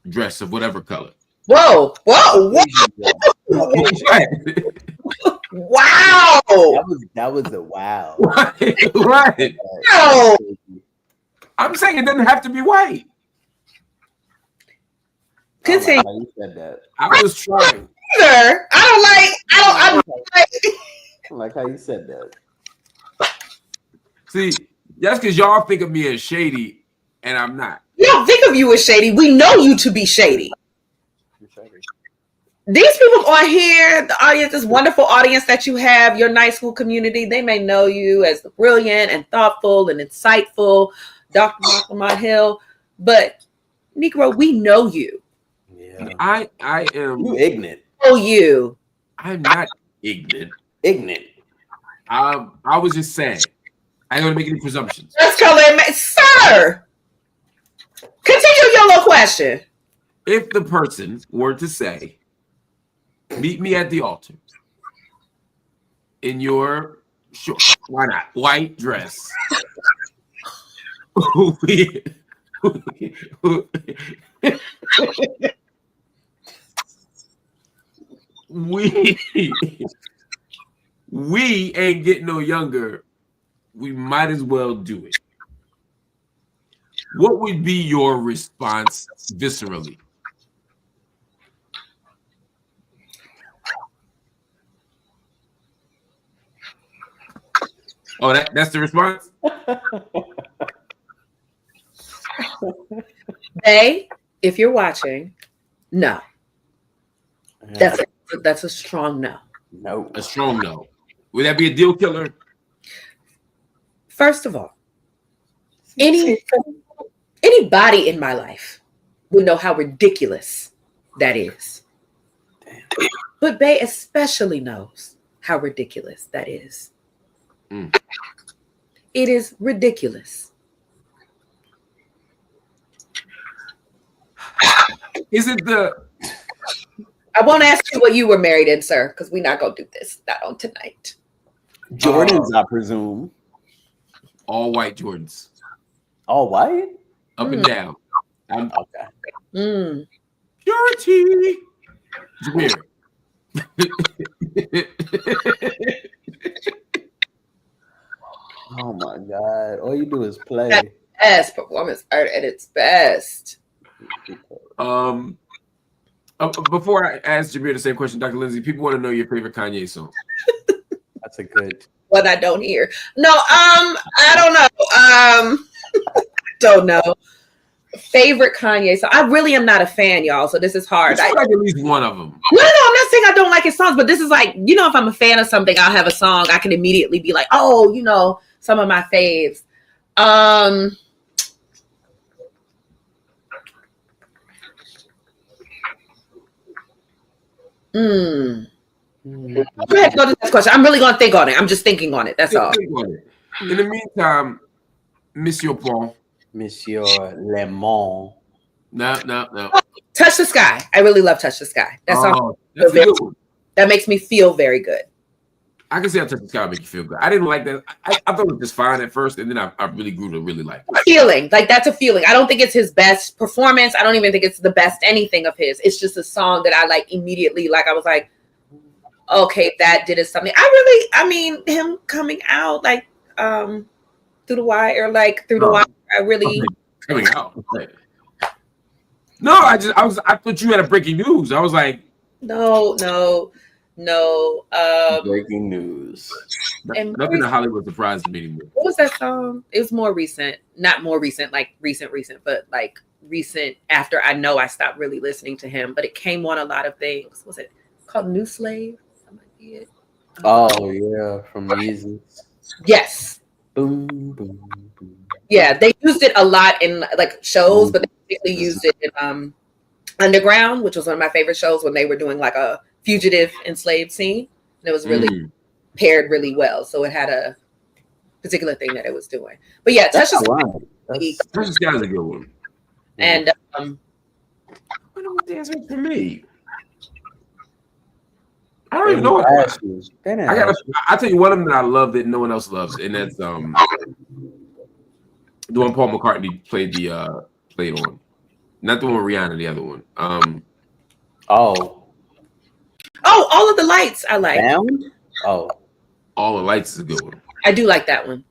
dress of whatever color? Whoa. Wow. That was a wow. Right. No. I'm saying it doesn't have to be white. Continue. You said that. I was trying. I don't like how you said that. See, that's because y'all think of me as shady, and I'm not. We don't think of you as shady. We know you to be shady. These people on here, the audience, this wonderful audience that you have, your night school community, they may know you as the brilliant and thoughtful and insightful Dr. Malcolm Hill, but Negro, we know you. Yeah. I am. You ignorant. Oh, you. I'm not ignorant. Ignorant. I was just saying. I ain't gonna make any presumptions. Let's call it, sir. Continue your little question. If the person were to say, meet me at the altar in your why not white dress. we ain't getting no younger. We might as well do it. What would be your response viscerally? Oh, that's the response? Hey, if you're watching, no. Yeah. That's a strong no. No. A strong no. Would that be a deal killer? First of all, anybody in my life would know how ridiculous that is. Damn. But Bay especially knows how ridiculous that is. Mm. It is ridiculous. Is it the... I won't ask you what you were married in, sir, because we're not going to do this. Not on tonight. Jordans, I presume. All white Jordans. All white? Up and down. Okay. Purity. Jameer. Oh my God. All you do is play. Best performance art at its best. Before I ask Jameer the same question, Dr. Lindsey, people want to know your favorite Kanye song. That's a good. What I don't hear. No, I don't know. Don't know. Favorite Kanye song. I really am not a fan, y'all. So this is hard. I like at least one of them. No, I'm not saying I don't like his songs, but this is like, you know, if I'm a fan of something, I'll have a song. I can immediately be like, oh, you know, some of my faves. Go ahead, go to the next question. I'm really going to think on it. I'm just thinking on it. That's all. In the meantime, Monsieur Pond. Monsieur Lemon. No. Touch the Sky. I really love Touch the Sky. That's all. That's a good one. That makes me feel very good. I can see how Touch the Sky make you feel good. I didn't like that. I thought it was just fine at first, and then I really grew to really like it. Feeling. Like, that's a feeling. I don't think it's his best performance. I don't even think it's the best anything of his. It's just a song that I like immediately. Like, I was like, okay, that did something. I mean, him coming out, like, through the wire, I really... Coming out. No, I thought you had a breaking news. I was like... No. Breaking news. Nothing in Hollywood surprised me anymore. What was that song? It was more recent. Not more recent, like recent, but like recent after I stopped really listening to him, but it came on a lot of things. Was it called New Slave? That might be it. Oh yeah, from Yeezy. Yes. Boom, boom, boom. Yeah, they used it a lot in like shows, but they particularly used it in Underground, which was one of my favorite shows when they were doing like a fugitive enslaved scene. And it was really paired really well. So it had a particular thing that it was doing. But yeah, Touch the Sky. Touch the Sky is a good one. And I don't know what the answer is for me. I don't even know what I'll tell you one of them that I love that no one else loves, and that's the one Paul McCartney played on. Not the one with Rihanna, the other one. All of the Lights I like. Bound? Oh. All the Lights is a good one. I do like that one.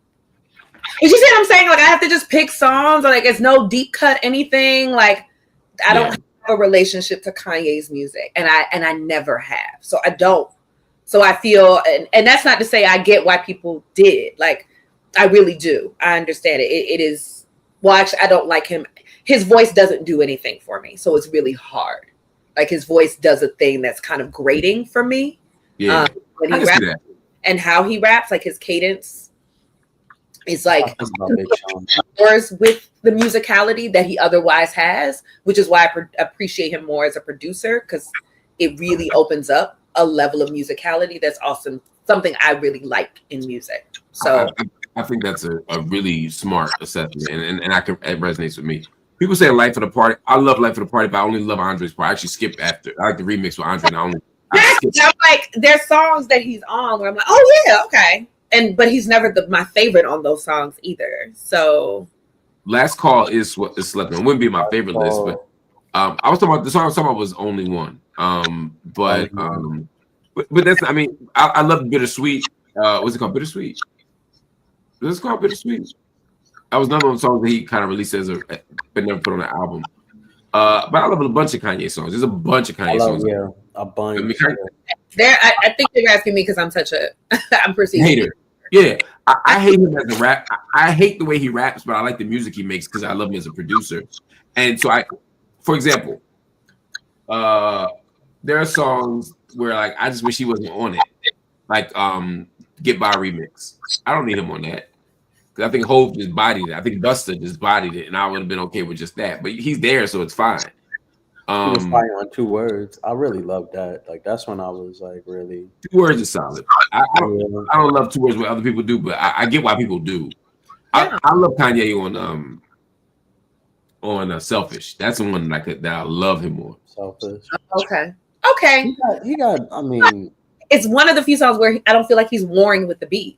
But you see what I'm saying? Like I have to just pick songs, or like it's no deep cut anything. Like I don't have a relationship to Kanye's music, and I never have. So I don't. So I feel, and that's not to say I get why people did. Like I really do. I understand it. It is. Watch. I don't like him. His voice doesn't do anything for me, so it's really hard. Like his voice does a thing that's kind of grating for me. Yeah, when he raps and how he raps, like his cadence is like with the musicality that he otherwise has, which is why I appreciate him more as a producer, because it really opens up a level of musicality that's awesome. Something I really like in music. So I think that's a really smart assessment, and it resonates with me. People say Life of the Party. I love Life of the Party, but I only love Andre's part. I actually skipped after. I like the remix with Andre. I'm like, there's songs that he's on where I'm like, oh yeah, okay. But he's never my favorite on those songs either. So Last Call is what is slept on. It wouldn't be my favorite list, but I was talking about the song I was talking about was Only One. But that's, I mean, I love Bittersweet. What's it called? Bittersweet. Is it called Bittersweet? That was another one of the songs that he kind of released but never put on an album. But I love a bunch of Kanye songs. There's a bunch of Kanye songs. Yeah, a bunch. I think they're asking me because I'm such a I'm perceived hater. Yeah, I hate him as a rap. I hate the way he raps, but I like the music he makes because I love him as a producer. And so for example, there are songs where like I just wish he wasn't on it, like Get By remix. I don't need him on that. I think Hov just bodied it. I think Busta just bodied it, and I would have been okay with just that. But he's there, so it's fine. He was fighting on 2 words. I really loved that. Like that's when I was like really. 2 words is solid. I don't love 2 words what other people do, but I get why people do. Yeah. I love Kanye on Selfish. That's the one that I love him on. Selfish. Okay. He got. I mean, it's one of the few songs where I don't feel like he's warring with the beat.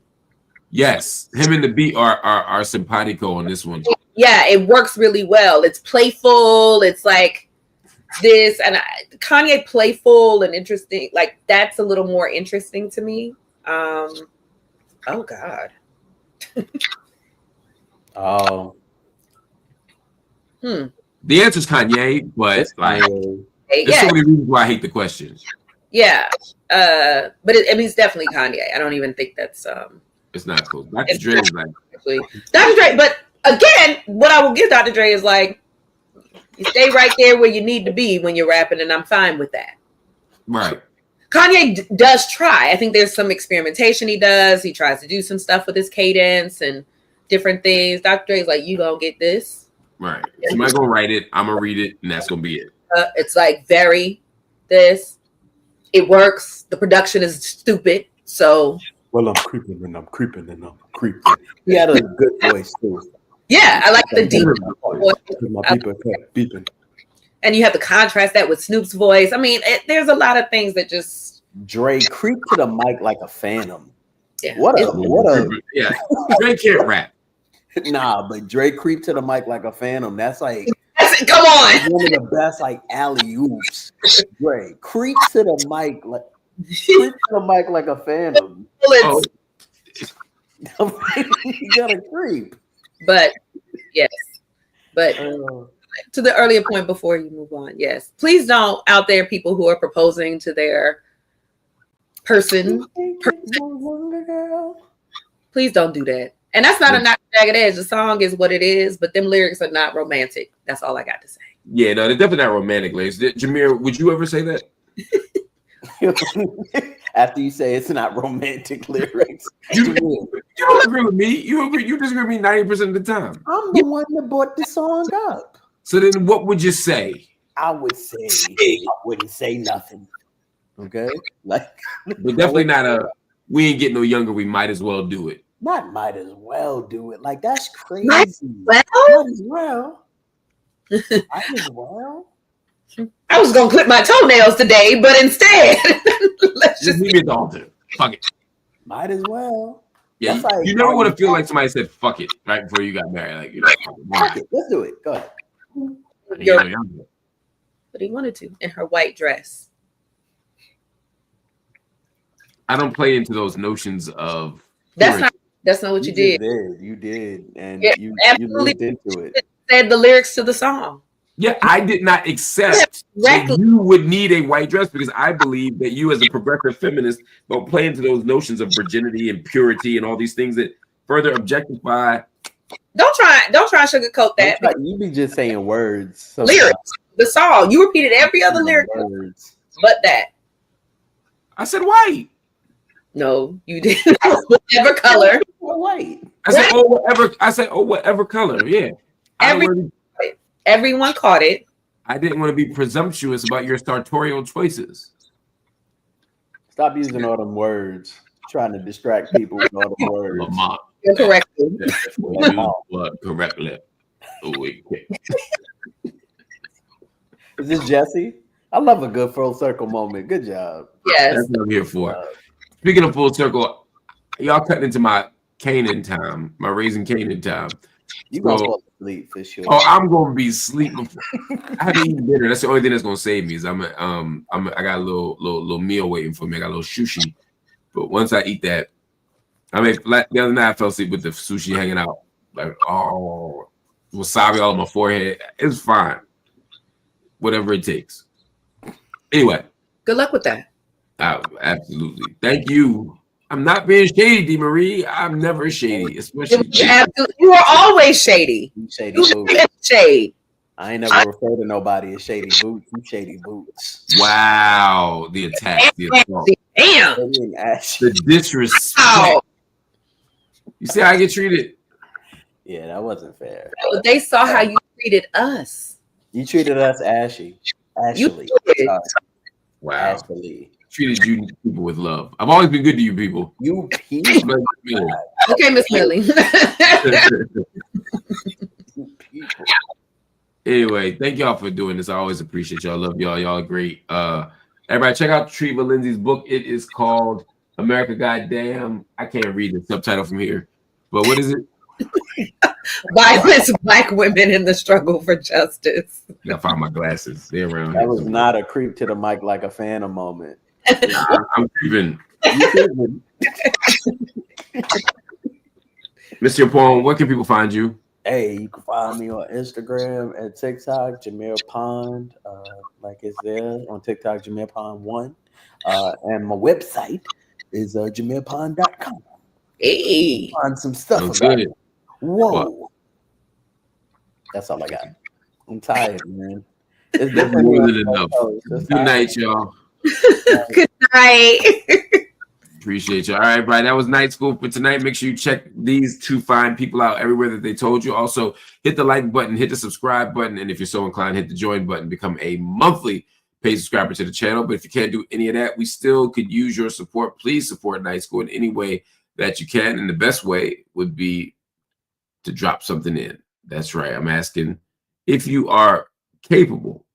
Yes, him and the beat are simpatico on this one. Yeah, it works really well. It's playful. It's like this, and Kanye playful and interesting. Like that's a little more interesting to me. Oh God. Oh. The answer is Kanye, but like, there's so many reasons why I hate the question. Yeah, but it's definitely Kanye. I don't even think that's It's not cool. Dr. Dre is like Dr. Dre, but again, what I will give Dr. Dre is like you stay right there where you need to be when you're rapping, and I'm fine with that. Right. Kanye does try. I think there's some experimentation he does. He tries to do some stuff with his cadence and different things. Dr. Dre's like, you gonna get this. Right. Somebody's gonna write it. I'm gonna read it, and that's gonna be it. It's like this. It works. The production is stupid. So. Well, I'm creeping and I'm creeping and I'm creeping. He had a good voice too. Yeah, I like the deep voice. My beeping. And you have to contrast that with Snoop's voice. I mean, there's a lot of things that just Dre creep to the mic like a phantom. Yeah. What a yeah. Dre can't rap. Nah, but Dre creep to the mic like a phantom. That's like come on. One of the best like alley oops. Dre creep to the mic like. Creep to the mic like a phantom. Oh. You gotta creep. But yes, but to the earlier point before you move on, yes, please don't out there people who are proposing to their person. Please don't do that. And that's not a not jagged edge. The song is what it is, but them lyrics are not romantic. That's all I got to say. Yeah, no, they're definitely not romantic lyrics. Jameer, would you ever say that? After you say it's not romantic lyrics, You don't agree with me. You disagree with me 90% of the time. I'm the one that brought the song up. So then, what would you say? I would say I wouldn't say nothing. Okay, like, But definitely not a. We ain't getting no younger. We might as well do it. not might as well do it. Like, that's crazy. Might Might as well. Might as well. I was gonna clip my toenails today, but instead, let's Just leave it at the altar. Fuck it. Might as well. Yeah, That's like, you never want to feel like somebody said "fuck it" right before you got married. Like, you know, Fuck it. Let's do it. Go ahead. But he wanted to in her white dress. I don't play into those notions of. That's not what you did. You did, and Yeah, you absolutely. lived into it. Said the lyrics to the song. Yeah, I did not accept that you would need a white dress because I believe that you, as a progressive feminist, don't play into those notions of virginity and purity and all these things that further objectify. Don't try and sugarcoat that. You be just saying words. So lyrics, the song. You repeated every other lyric, words. but that. I said white. No, you didn't. Whatever color. White. I said oh whatever. I said oh whatever color. Yeah. Everyone caught it. I didn't want to be presumptuous about your sartorial choices. Stop using all them words. Trying to distract people with all them words. Lamont. You're correct. Correctly. Oh, wait. Is this Jesse? I love a good full circle moment. Good job. Yes. That's what I'm here for. Speaking of full circle, y'all cutting into my Canaan time, my raising Canaan time. You gonna fall asleep for sure. Oh, I'm gonna be asleep before I haven't eaten dinner. That's the only thing that's gonna save me. Is I got a little meal waiting for me. I got a little sushi, but once I eat that, the other night I fell asleep with the sushi hanging out, like wasabi all on my forehead. It's fine, whatever it takes. Anyway, Good luck with that. Absolutely. Thank you. I'm not being shady, D. Marie. I'm never shady, especially You are always shady. You shady You boots. shade. I ain't never referred to nobody as shady boots. You shady boots. Wow. The attack. The assault. Damn. The disrespect. Wow. You see how I get treated? Yeah, that wasn't fair. They saw how you treated us. You treated us ashy. Ashley. did. Wow. Ashley. Treated you people with love. I've always been good to you people. You people. Okay, Miss Millie. Anyway, thank y'all for doing this. I always appreciate y'all. Love y'all. Y'all are great. Everybody check out Treva Lindsey's book. It is called America Goddamn. I can't read the subtitle from here, but what is it? Violence, Black women in the struggle for justice. I gotta find my glasses. They're around. That was not a creep to the mic like a phantom moment. I'm creeping. Mr. Pond, where can people find you? Hey, you can find me on Instagram and TikTok, Jameer Pond. Like it's there on TikTok, Jameer Pond 1. And my website is jameerpond.com. Hey. Find some stuff Sounds about good. it. Whoa. That's all I got. I'm tired, man. It's different. More than enough. Good night, y'all. Good night. Appreciate you. All right, Brian. That was Night School for tonight. Make sure you check these two fine people out everywhere that they told you. Also, hit the like button, hit the subscribe button, and if you're so inclined, hit the join button. Become a monthly paid subscriber to the channel. But if you can't do any of that, we still could use your support. Please support Night School in any way that you can. And the best way would be to drop something in. That's right. I'm asking if you are capable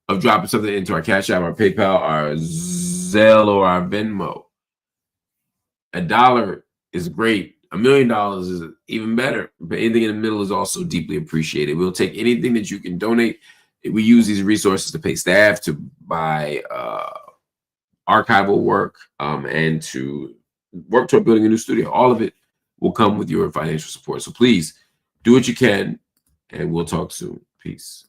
of dropping something into our Cash App, our PayPal, our Zelle, or our Venmo. $1 is great. $1 million is even better. But anything in the middle is also deeply appreciated. We'll take anything that you can donate. We use these resources to pay staff, to buy archival work, and to work toward building a new studio. All of it will come with your financial support. So please do what you can, and we'll talk soon. Peace.